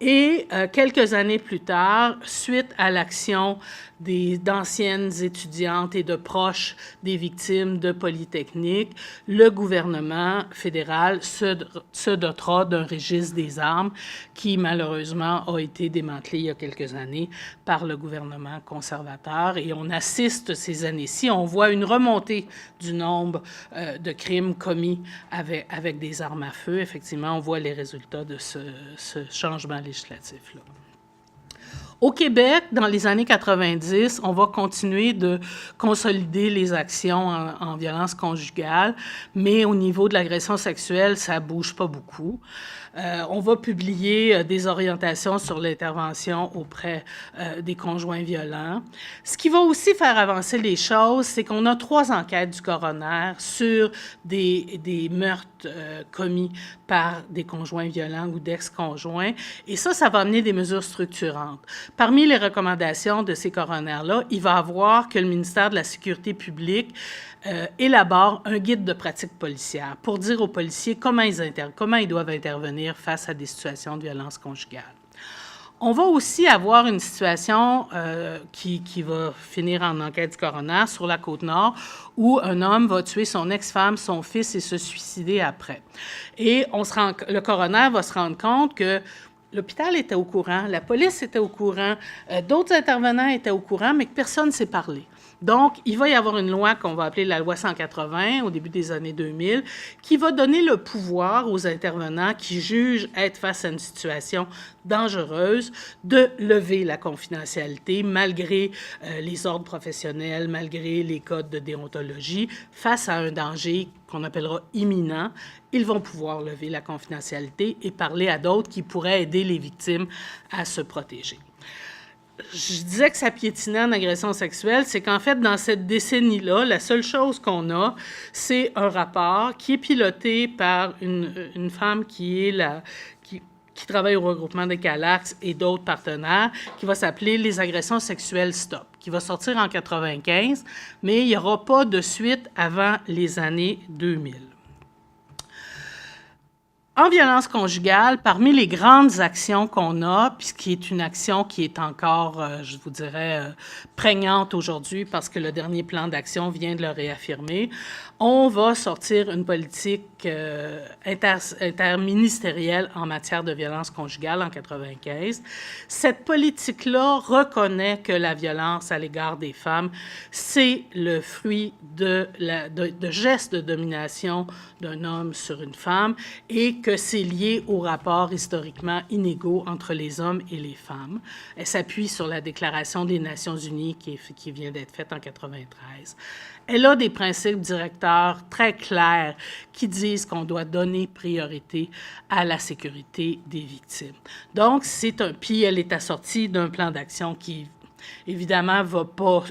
Et quelques années plus tard, suite à l'action d'anciennes étudiantes et de proches des victimes de Polytechnique, le gouvernement fédéral se dotera d'un registre des armes qui, malheureusement, a été démantelé il y a quelques années par le gouvernement conservateur. Et on assiste ces années-ci, on voit une remontée du nombre de crimes commis avec des armes à feu. Effectivement, on voit les résultats de ce changement législatif-là. Au Québec, dans les années 90, on va continuer de consolider les actions en violence conjugale, mais au niveau de l'agression sexuelle, ça ne bouge pas beaucoup. On va publier des orientations sur l'intervention auprès des conjoints violents. Ce qui va aussi faire avancer les choses, c'est qu'on a 3 enquêtes du coroner sur des meurtres commis par des conjoints violents ou d'ex-conjoints. Et ça va amener des mesures structurantes. Parmi les recommandations de ces coroners-là, il va y avoir que le ministère de la Sécurité publique élabore un guide de pratique policière pour dire aux policiers comment ils doivent intervenir face à des situations de violence conjugale. On va aussi avoir une situation qui va finir en enquête du coroner sur la Côte-Nord, où un homme va tuer son ex-femme, son fils et se suicider après. Et le coroner va se rendre compte que l'hôpital était au courant, la police était au courant, d'autres intervenants étaient au courant, mais que personne ne s'est parlé. Donc, il va y avoir une loi qu'on va appeler la loi 180 au début des années 2000 qui va donner le pouvoir aux intervenants qui jugent être face à une situation dangereuse de lever la confidentialité malgré les ordres professionnels, malgré les codes de déontologie, face à un danger qu'on appellera imminent. Ils vont pouvoir lever la confidentialité et parler à d'autres qui pourraient aider les victimes à se protéger. Je disais que ça piétinait en agression sexuelle, c'est qu'en fait, dans cette décennie-là, la seule chose qu'on a, c'est un rapport qui est piloté par une femme qui travaille au regroupement des Calax et d'autres partenaires, qui va s'appeler Les agressions sexuelles Stop, qui va sortir en 1995, mais il n'y aura pas de suite avant les années 2000. En violence conjugale, parmi les grandes actions qu'on a, puis ce qui est une action qui est encore, je vous dirais, prégnante aujourd'hui parce que le dernier plan d'action vient de le réaffirmer, on va sortir une politique interministérielle en matière de violence conjugale en 1995. Cette politique-là reconnaît que la violence à l'égard des femmes, c'est le fruit de gestes de domination d'un homme sur une femme et que c'est lié aux rapports historiquement inégaux entre les hommes et les femmes. Elle s'appuie sur la Déclaration des Nations unies qui vient d'être faite en 1993. Elle a des principes directeurs très clairs qui disent qu'on doit donner priorité à la sécurité des victimes. Donc, puis elle est assortie d'un plan d'action qui, évidemment, ne va pas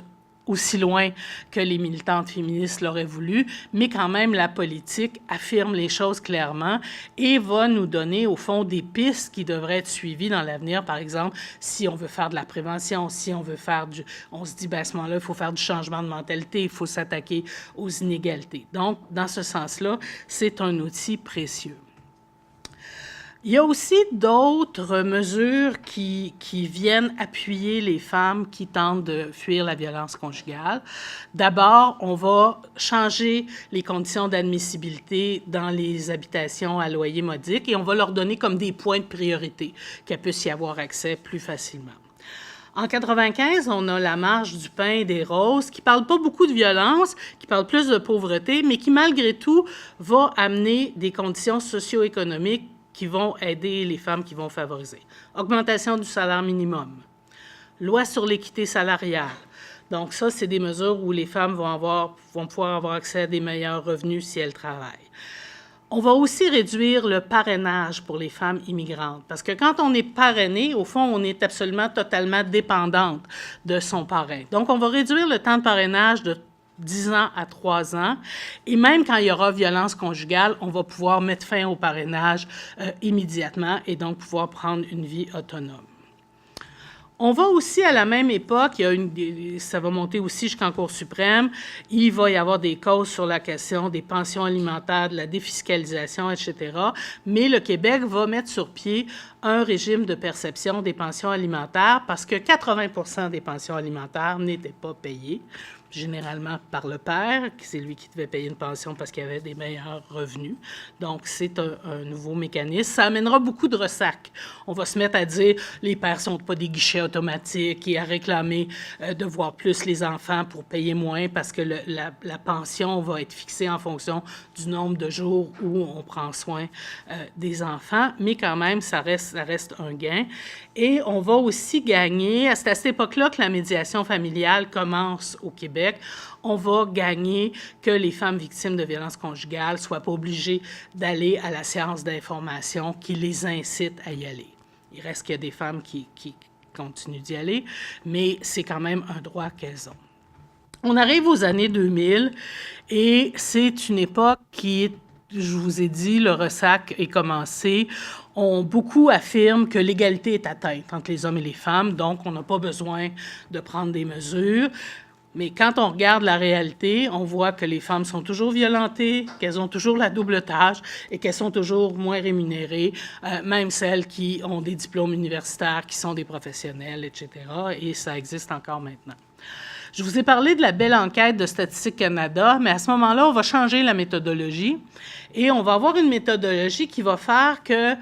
aussi loin que les militantes féministes l'auraient voulu, mais quand même, la politique affirme les choses clairement et va nous donner, au fond, des pistes qui devraient être suivies dans l'avenir. Par exemple, si on veut faire de la prévention, si on veut faire on se dit, à ce moment-là, il faut faire du changement de mentalité, il faut s'attaquer aux inégalités. Donc, dans ce sens-là, c'est un outil précieux. Il y a aussi d'autres mesures qui viennent appuyer les femmes qui tentent de fuir la violence conjugale. D'abord, on va changer les conditions d'admissibilité dans les habitations à loyer modique et on va leur donner comme des points de priorité, qu'elles puissent y avoir accès plus facilement. En 1995, on a la marche du pain et des roses qui ne parle pas beaucoup de violence, qui parle plus de pauvreté, mais qui, malgré tout, va amener des conditions socio-économiques qui vont aider les femmes qui vont favoriser. Augmentation du salaire minimum, loi sur l'équité salariale. Donc ça, c'est des mesures où les femmes vont pouvoir avoir accès à des meilleurs revenus si elles travaillent. On va aussi réduire le parrainage pour les femmes immigrantes, parce que quand on est parrainé, au fond, on est absolument totalement dépendante de son parrain. Donc, on va réduire le temps de parrainage de 10 ans à 3 ans. Et même quand il y aura violence conjugale, on va pouvoir mettre fin au parrainage immédiatement et donc pouvoir prendre une vie autonome. On va aussi, à la même époque, ça va monter aussi jusqu'en Cour suprême, il va y avoir des causes sur la question des pensions alimentaires, de la défiscalisation, etc. Mais le Québec va mettre sur pied un régime de perception des pensions alimentaires parce que 80% des pensions alimentaires n'étaient pas payées, généralement par le père, c'est lui qui devait payer une pension parce qu'il avait des meilleurs revenus. Donc, c'est un nouveau mécanisme. Ça amènera beaucoup de ressacs. On va se mettre à dire les pères ne sont pas des guichets automatiques et à réclamer de voir plus les enfants pour payer moins parce que la pension va être fixée en fonction du nombre de jours où on prend soin des enfants. Mais quand même, ça reste un gain. Et on va aussi gagner, c'est à cette époque-là que la médiation familiale commence au Québec. On va gagner que les femmes victimes de violences conjugales ne soient pas obligées d'aller à la séance d'information qui les incite à y aller. Il reste qu'il y a des femmes qui continuent d'y aller, mais c'est quand même un droit qu'elles ont. On arrive aux années 2000 et c'est une époque qui est, je vous ai dit, le ressac est commencé. Beaucoup affirment que l'égalité est atteinte entre les hommes et les femmes, donc on n'a pas besoin de prendre des mesures. Mais quand on regarde la réalité, on voit que les femmes sont toujours violentées, qu'elles ont toujours la double tâche et qu'elles sont toujours moins rémunérées, même celles qui ont des diplômes universitaires, qui sont des professionnels, etc. Et ça existe encore maintenant. Je vous ai parlé de la belle enquête de Statistique Canada, mais à ce moment-là, on va changer la méthodologie et on va avoir une méthodologie qui va faire que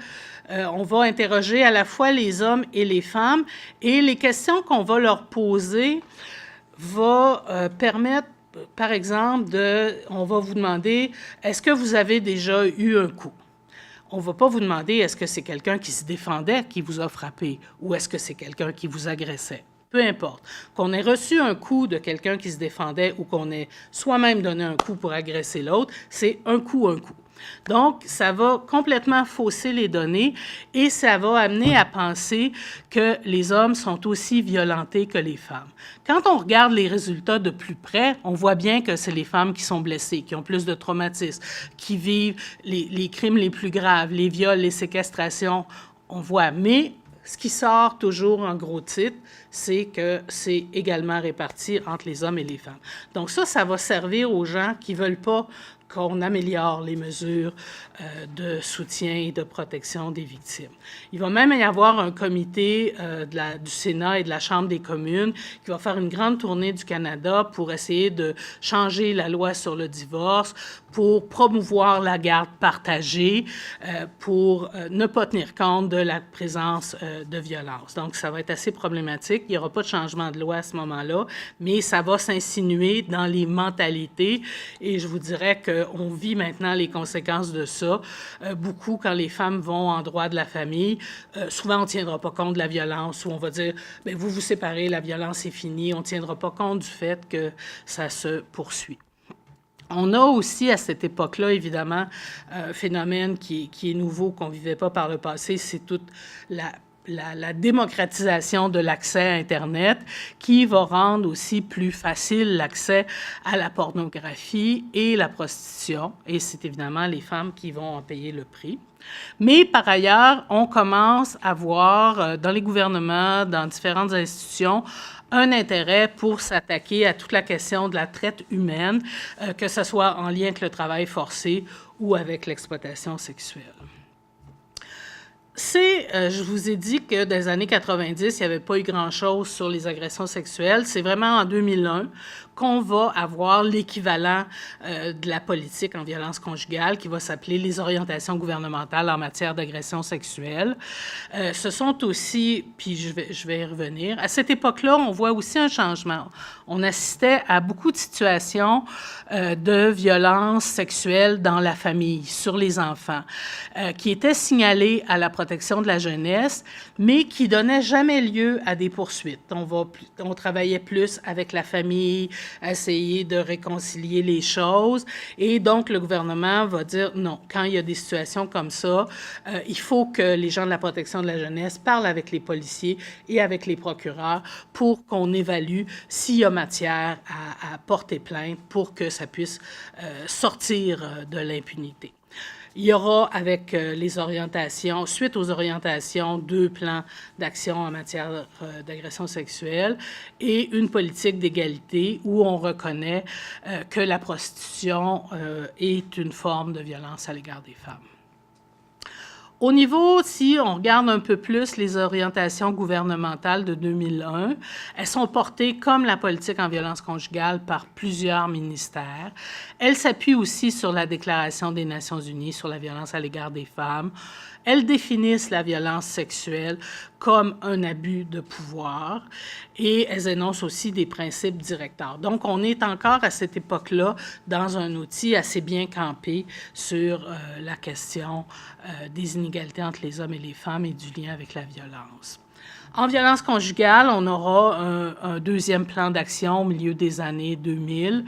on va interroger à la fois les hommes et les femmes et les questions qu'on va leur poser va permettre, par exemple, on va vous demander, est-ce que vous avez déjà eu un coup? On ne va pas vous demander, est-ce que c'est quelqu'un qui se défendait qui vous a frappé ou est-ce que c'est quelqu'un qui vous agressait? Peu importe. Qu'on ait reçu un coup de quelqu'un qui se défendait ou qu'on ait soi-même donné un coup pour agresser l'autre, c'est un coup, un coup. Donc, ça va complètement fausser les données et ça va amener à penser que les hommes sont aussi violentés que les femmes. Quand on regarde les résultats de plus près, on voit bien que c'est les femmes qui sont blessées, qui ont plus de traumatismes, qui vivent les crimes les plus graves, les viols, les séquestrations, on voit. Mais ce qui sort toujours en gros titre, c'est que c'est également réparti entre les hommes et les femmes. Donc ça va servir aux gens qui ne veulent pas qu'on améliore les mesures de soutien et de protection des victimes. Il va même y avoir un comité du Sénat et de la Chambre des communes qui va faire une grande tournée du Canada pour essayer de changer la loi sur le divorce, pour promouvoir la garde partagée, pour ne pas tenir compte de la présence de violence. Donc, ça va être assez problématique. Il n'y aura pas de changement de loi à ce moment-là, mais ça va s'insinuer dans les mentalités et je vous dirais qu'on vit maintenant les conséquences de ça. Beaucoup, quand les femmes vont en droit de la famille, souvent on ne tiendra pas compte de la violence ou on va dire, bien, vous vous séparez, la violence est finie. On ne tiendra pas compte du fait que ça se poursuit. On a aussi, à cette époque-là, évidemment, un phénomène qui est nouveau, qu'on ne vivait pas par le passé, c'est toute la démocratisation de l'accès à Internet qui va rendre aussi plus facile l'accès à la pornographie et la prostitution. Et c'est évidemment les femmes qui vont en payer le prix. Mais par ailleurs, on commence à voir dans les gouvernements, dans différentes institutions, un intérêt pour s'attaquer à toute la question de la traite humaine, que ce soit en lien avec le travail forcé ou avec l'exploitation sexuelle. Je vous ai dit que dans les années 90, il n'y avait pas eu grand-chose sur les agressions sexuelles. C'est vraiment en 2001 qu'on va avoir l'équivalent de la politique en violence conjugale qui va s'appeler les orientations gouvernementales en matière d'agression sexuelle. Ce sont aussi, puis je vais y revenir, à cette époque-là, on voit aussi un changement. On assistait à beaucoup de situations de violence sexuelle dans la famille, sur les enfants, qui étaient signalées à la protection de la jeunesse, mais qui ne donnaient jamais lieu à des poursuites. On travaillait plus avec la famille, essayer de réconcilier les choses, et donc le gouvernement va dire non, quand il y a des situations comme ça, il faut que les gens de la protection de la jeunesse parlent avec les policiers et avec les procureurs pour qu'on évalue s'il y a matière à porter plainte pour que ça puisse sortir de l'impunité. Il y aura avec les orientations, suite aux orientations, 2 plans d'action en matière d'agression sexuelle et une politique d'égalité où on reconnaît que la prostitution est une forme de violence à l'égard des femmes. Au niveau, si on regarde un peu plus les orientations gouvernementales de 2001, elles sont portées, comme la politique en violence conjugale, par plusieurs ministères. Elles s'appuient aussi sur la Déclaration des Nations unies sur la violence à l'égard des femmes. Elles définissent la violence sexuelle comme un abus de pouvoir et elles énoncent aussi des principes directeurs. Donc, on est encore à cette époque-là dans un outil assez bien campé sur la question des inégalités entre les hommes et les femmes et du lien avec la violence. En violence conjugale, on aura un deuxième plan d'action au milieu des années 2000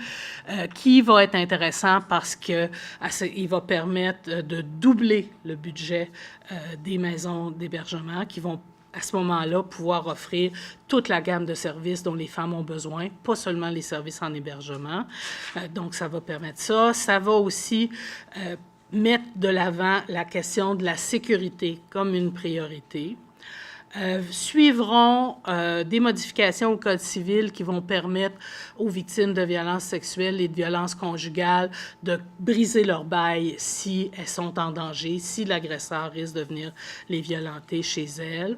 qui va être intéressant parce qu'il va permettre de doubler le budget des maisons d'hébergement qui vont à ce moment-là pouvoir offrir toute la gamme de services dont les femmes ont besoin, pas seulement les services en hébergement. Donc, ça va permettre ça. Ça va aussi mettre de l'avant la question de la sécurité comme une priorité. suivront des modifications au Code civil qui vont permettre aux victimes de violences sexuelles et de violences conjugales de briser leur bail si elles sont en danger, si l'agresseur risque de venir les violenter chez elles.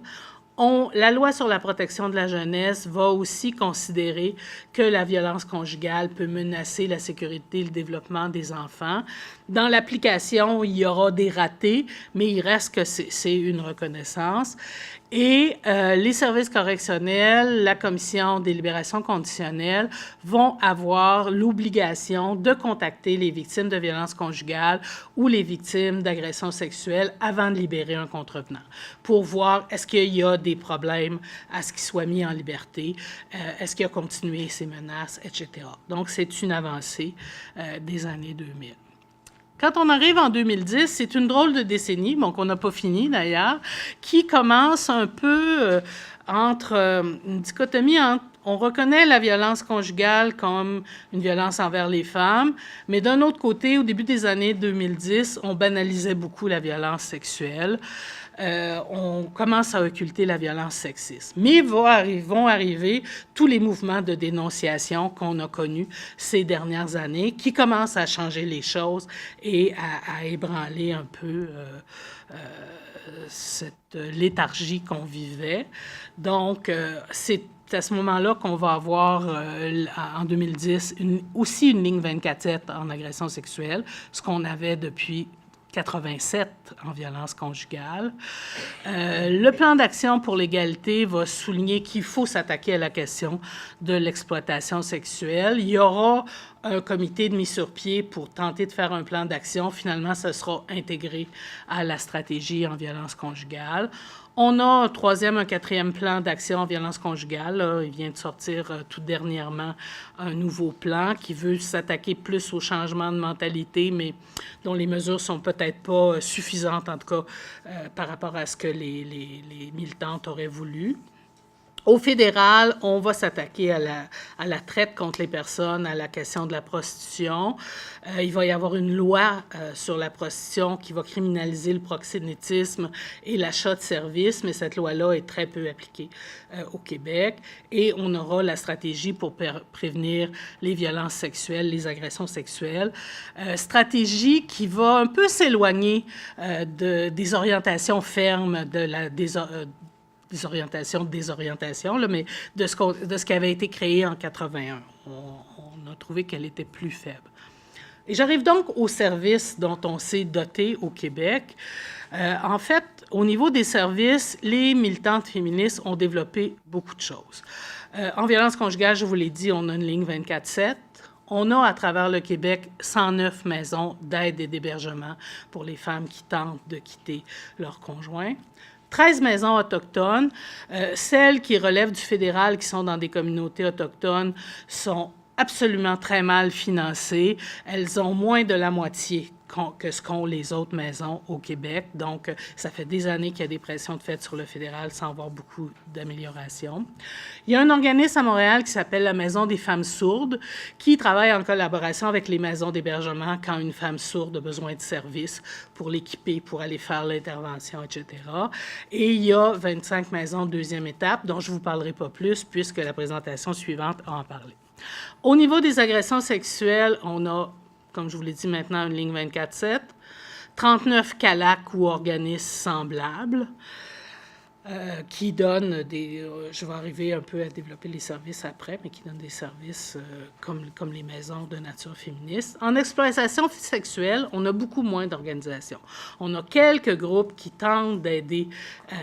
La loi sur la protection de la jeunesse va aussi considérer que la violence conjugale peut menacer la sécurité et le développement des enfants. Dans l'application, il y aura des ratés, mais il reste que c'est une reconnaissance. Et les services correctionnels, la commission des libérations conditionnelles vont avoir l'obligation de contacter les victimes de violences conjugales ou les victimes d'agressions sexuelles avant de libérer un contrevenant pour voir est-ce qu'il y a des problèmes à ce qu'il soit mis en liberté, est-ce qu'il a continué ses menaces, etc. Donc, c'est une avancée des années 2000. Quand on arrive en 2010, c'est une drôle de décennie, bon, qu'on n'a pas fini d'ailleurs, qui commence un peu entre une dichotomie entre on reconnaît la violence conjugale comme une violence envers les femmes, mais d'un autre côté, au début des années 2010, on banalisait beaucoup la violence sexuelle. On commence à occulter la violence sexiste. Mais vont arriver tous les mouvements de dénonciation qu'on a connus ces dernières années, qui commencent à changer les choses et à ébranler un peu cette léthargie qu'on vivait. Donc, c'est à ce moment-là qu'on va avoir, en 2010, aussi une ligne 24/7 en agression sexuelle, ce qu'on avait depuis 87 en violence conjugale. Le plan d'action pour l'égalité va souligner qu'il faut s'attaquer à la question de l'exploitation sexuelle. Il y aura un comité de mise sur pied pour tenter de faire un plan d'action. Finalement, ce sera intégré à la stratégie en violence conjugale. On a un troisième, un quatrième plan d'action en violence conjugale. Là. Il vient de sortir tout dernièrement un nouveau plan qui veut s'attaquer plus au changement de mentalité, mais dont les mesures sont peut-être pas suffisantes, en tout cas, par rapport à ce que les militantes auraient voulu. Au fédéral, on va s'attaquer à la traite contre les personnes, à la question de la prostitution. Il va y avoir une loi sur la prostitution qui va criminaliser le proxénétisme et l'achat de services, mais cette loi-là est très peu appliquée au Québec. Et on aura la stratégie pour prévenir les violences sexuelles, les agressions sexuelles. Stratégie qui va un peu s'éloigner des orientations fermes désorientation, là, mais de ce qui avait été créé en 81. On a trouvé qu'elle était plus faible. Et j'arrive donc aux services dont on s'est doté au Québec. En fait, au niveau des services, les militantes féministes ont développé beaucoup de choses. En violence conjugale, je vous l'ai dit, on a une ligne 24/7. On a à travers le Québec 109 maisons d'aide et d'hébergement pour les femmes qui tentent de quitter leur conjoint. 13 maisons autochtones. Celles qui relèvent du fédéral, qui sont dans des communautés autochtones, sont absolument très mal financées. Elles ont moins de la moitié que ce qu'ont les autres maisons au Québec. Donc, ça fait des années qu'il y a des pressions de fait sur le fédéral sans avoir beaucoup d'amélioration. Il y a un organisme à Montréal qui s'appelle la Maison des femmes sourdes qui travaille en collaboration avec les maisons d'hébergement quand une femme sourde a besoin de services pour l'équiper, pour aller faire l'intervention, etc. Et il y a 25 maisons de deuxième étape dont je ne vous parlerai pas plus puisque la présentation suivante a en parlé. Au niveau des agressions sexuelles, on a, comme je vous l'ai dit maintenant, une ligne 24/7, 39 CALAC ou organismes semblables qui donnent des... je vais arriver un peu à développer les services après, mais qui donnent des services comme les maisons de nature féministe. En exploitation sexuelle, on a beaucoup moins d'organisations. On a quelques groupes qui tentent d'aider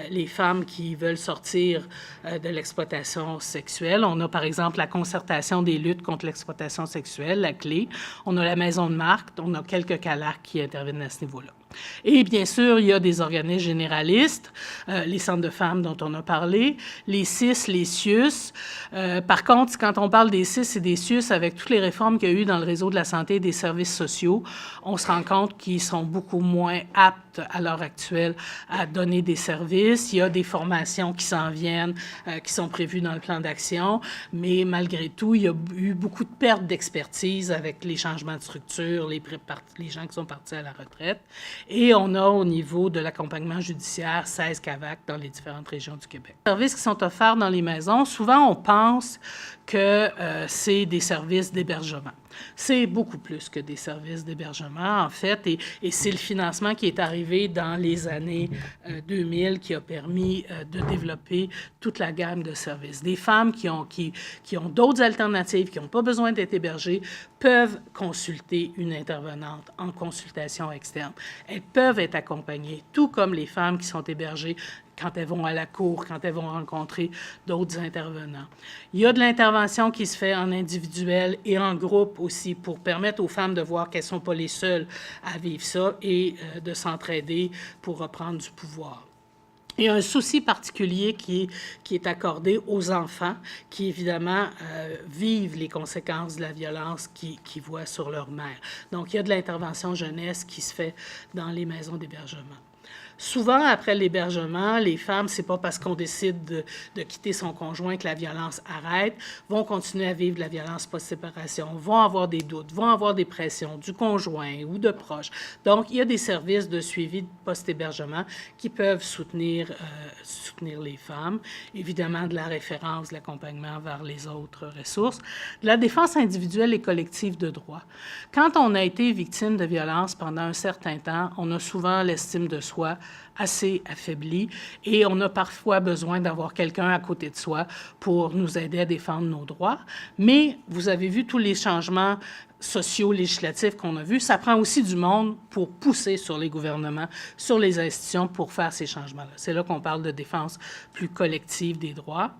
les femmes qui veulent sortir de l'exploitation sexuelle. On a, par exemple, la concertation des luttes contre l'exploitation sexuelle, la CLÉ. On a la Maison de Marthe. On a quelques CALAC qui interviennent à ce niveau-là. Et bien sûr, il y a des organismes généralistes, les centres de femmes dont on a parlé, les CIS, les CIUS. Par contre, quand on parle des CIS et des CIUS, avec toutes les réformes qu'il y a eu dans le réseau de la santé et des services sociaux, on se rend compte qu'ils sont beaucoup moins aptes à l'heure actuelle à donner des services. Il y a des formations qui s'en viennent, qui sont prévues dans le plan d'action, mais malgré tout, il y a eu beaucoup de pertes d'expertise avec les changements de structure, les gens qui sont partis à la retraite. Et on a au niveau de l'accompagnement judiciaire 16 CAVAC dans les différentes régions du Québec. Les services qui sont offerts dans les maisons, souvent on pense que c'est des services d'hébergement. C'est beaucoup plus que des services d'hébergement, en fait, et c'est le financement qui est arrivé dans les années 2000 qui a permis de développer toute la gamme de services. Des femmes qui ont d'autres alternatives, qui n'ont pas besoin d'être hébergées, peuvent consulter une intervenante en consultation externe. Elles peuvent être accompagnées, tout comme les femmes qui sont hébergées quand elles vont à la cour, quand elles vont rencontrer d'autres intervenants. Il y a de l'intervention qui se fait en individuel et en groupe aussi pour permettre aux femmes de voir qu'elles ne sont pas les seules à vivre ça et de s'entraider pour reprendre du pouvoir. Il y a un souci particulier qui est accordé aux enfants qui, évidemment, vivent les conséquences de la violence qu'ils voient sur leur mère. Donc, il y a de l'intervention jeunesse qui se fait dans les maisons d'hébergement. Souvent, après l'hébergement, les femmes, c'est pas parce qu'on décide de quitter son conjoint que la violence arrête, vont continuer à vivre la violence post-séparation, vont avoir des doutes, vont avoir des pressions du conjoint ou de proches. Donc, il y a des services de suivi post-hébergement qui peuvent soutenir les femmes. Évidemment, de la référence, de l'accompagnement vers les autres ressources. De la défense individuelle et collective de droit. Quand on a été victime de violence pendant un certain temps, on a souvent l'estime de soi assez affaiblie et on a parfois besoin d'avoir quelqu'un à côté de soi pour nous aider à défendre nos droits. Mais vous avez vu tous les changements sociaux, législatifs qu'on a vus, ça prend aussi du monde pour pousser sur les gouvernements, sur les institutions pour faire ces changements-là. C'est là qu'on parle de défense plus collective des droits.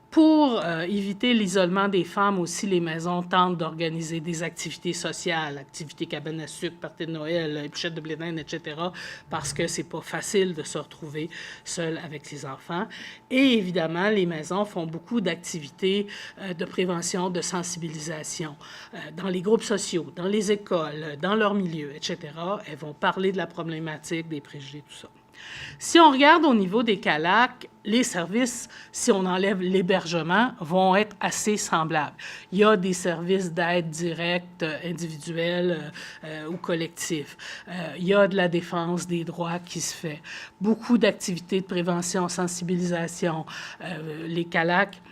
Pour éviter l'isolement des femmes aussi, les maisons tentent d'organiser des activités sociales, activités cabane à sucre, parties de Noël, épluchettes de blé d'Inde, etc., parce que c'est pas facile de se retrouver seul avec ses enfants. Et évidemment, les maisons font beaucoup d'activités de prévention, de sensibilisation dans les groupes sociaux, dans les écoles, dans leur milieu, etc. Elles vont parler de la problématique, des préjugés, tout ça. Si on regarde au niveau des CALAC, les services, si on enlève l'hébergement, vont être assez semblables. Il y a des services d'aide directe, individuelle ou collectif. Il y a de la défense des droits qui se fait. Beaucoup d'activités de prévention, sensibilisation. Les CALAC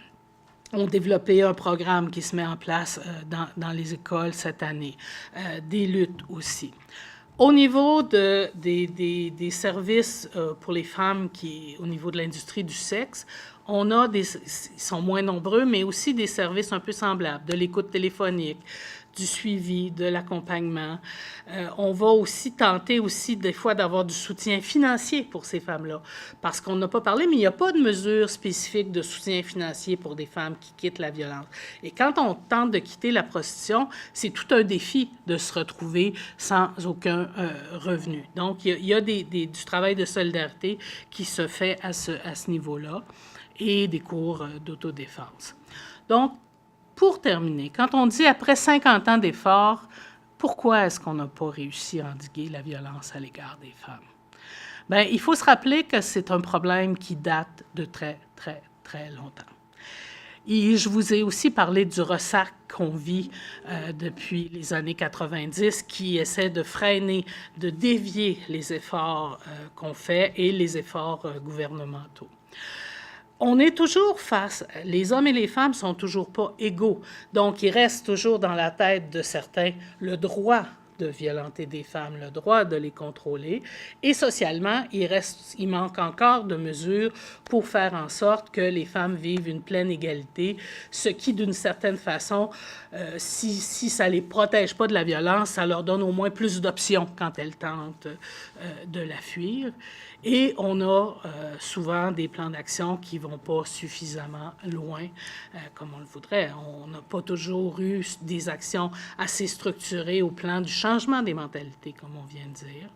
ont développé un programme qui se met en place dans les écoles cette année. Des luttes aussi. Au niveau des services pour les femmes, au niveau de l'industrie du sexe, on a ils sont moins nombreux, mais aussi des services un peu semblables, de l'écoute téléphonique, du suivi, de l'accompagnement. On va aussi tenter aussi des fois d'avoir du soutien financier pour ces femmes-là, parce qu'on n'a pas parlé, mais il n'y a pas de mesure spécifique de soutien financier pour des femmes qui quittent la violence. Et quand on tente de quitter la prostitution, c'est tout un défi de se retrouver sans aucun revenu. Donc, il y a du travail de solidarité qui se fait à ce niveau-là et des cours d'autodéfense. Donc, pour terminer, quand on dit après 50 ans d'efforts, pourquoi est-ce qu'on n'a pas réussi à endiguer la violence à l'égard des femmes? Bien, il faut se rappeler que c'est un problème qui date de très, très, très longtemps. Et je vous ai aussi parlé du ressac qu'on vit depuis les années 90, qui essaie de freiner, de dévier les efforts qu'on fait et les efforts gouvernementaux. On est toujours les hommes et les femmes sont toujours pas égaux. Donc, il reste toujours dans la tête de certains le droit de violenter des femmes, le droit de les contrôler. Et socialement, il manque encore de mesures pour faire en sorte que les femmes vivent une pleine égalité, ce qui, d'une certaine façon, si ça ne les protège pas de la violence, ça leur donne au moins plus d'options quand elles tentent de la fuir. Et on a souvent des plans d'action qui ne vont pas suffisamment loin comme on le voudrait. On n'a pas toujours eu des actions assez structurées au plan du changement des mentalités, comme on vient de dire.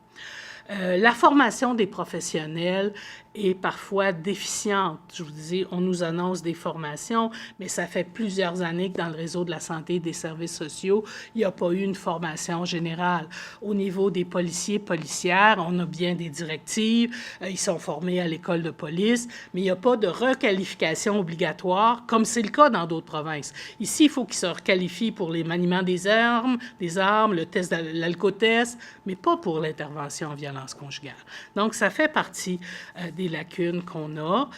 La formation des professionnels est parfois déficiente. Je vous dis, on nous annonce des formations, mais ça fait plusieurs années que dans le réseau de la santé et des services sociaux, il n'y a pas eu une formation générale. Au niveau des policiers, policières, on a bien des directives, ils sont formés à l'école de police, mais il n'y a pas de requalification obligatoire, comme c'est le cas dans d'autres provinces. Ici, il faut qu'ils se requalifient pour les maniements des armes, le test de l'alcotest, mais pas pour l'intervention en violence conjugale. Donc, ça fait partie des lacunes qu'on a.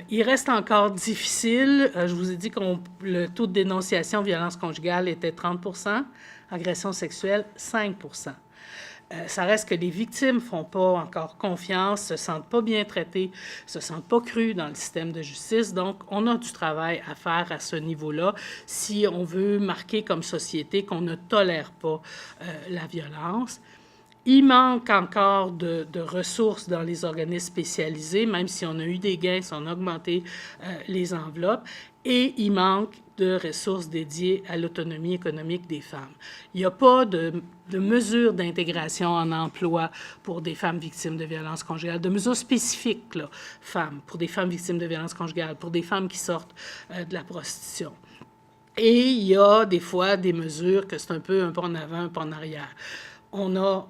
Il reste encore difficile. Je vous ai dit que le taux de dénonciation de violence conjugale était 30 %, agression sexuelle, 5 %. Ça reste que les victimes ne font pas encore confiance, se sentent pas bien traitées, se sentent pas crues dans le système de justice. Donc, on a du travail à faire à ce niveau-là si on veut marquer comme société qu'on ne tolère pas la violence. Il manque encore de ressources dans les organismes spécialisés, même si on a eu des gains, si on a augmenté les enveloppes, et il manque de ressources dédiées à l'autonomie économique des femmes. Il n'y a pas de mesures d'intégration en emploi pour des femmes victimes de violences conjugales, de mesures spécifiques, là, femmes, pour des femmes victimes de violences conjugales, pour des femmes qui sortent de la prostitution. Et il y a des fois des mesures que c'est un peu en avant, un pas en arrière.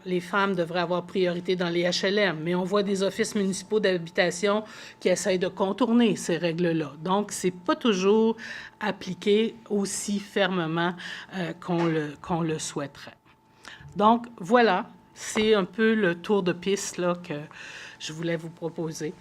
Les femmes devraient avoir priorité dans les HLM, mais on voit des offices municipaux d'habitation qui essayent de contourner ces règles-là. Donc, ce n'est pas toujours appliqué aussi fermement qu'on le souhaiterait. Donc, voilà, c'est un peu le tour de piste là, que je voulais vous proposer.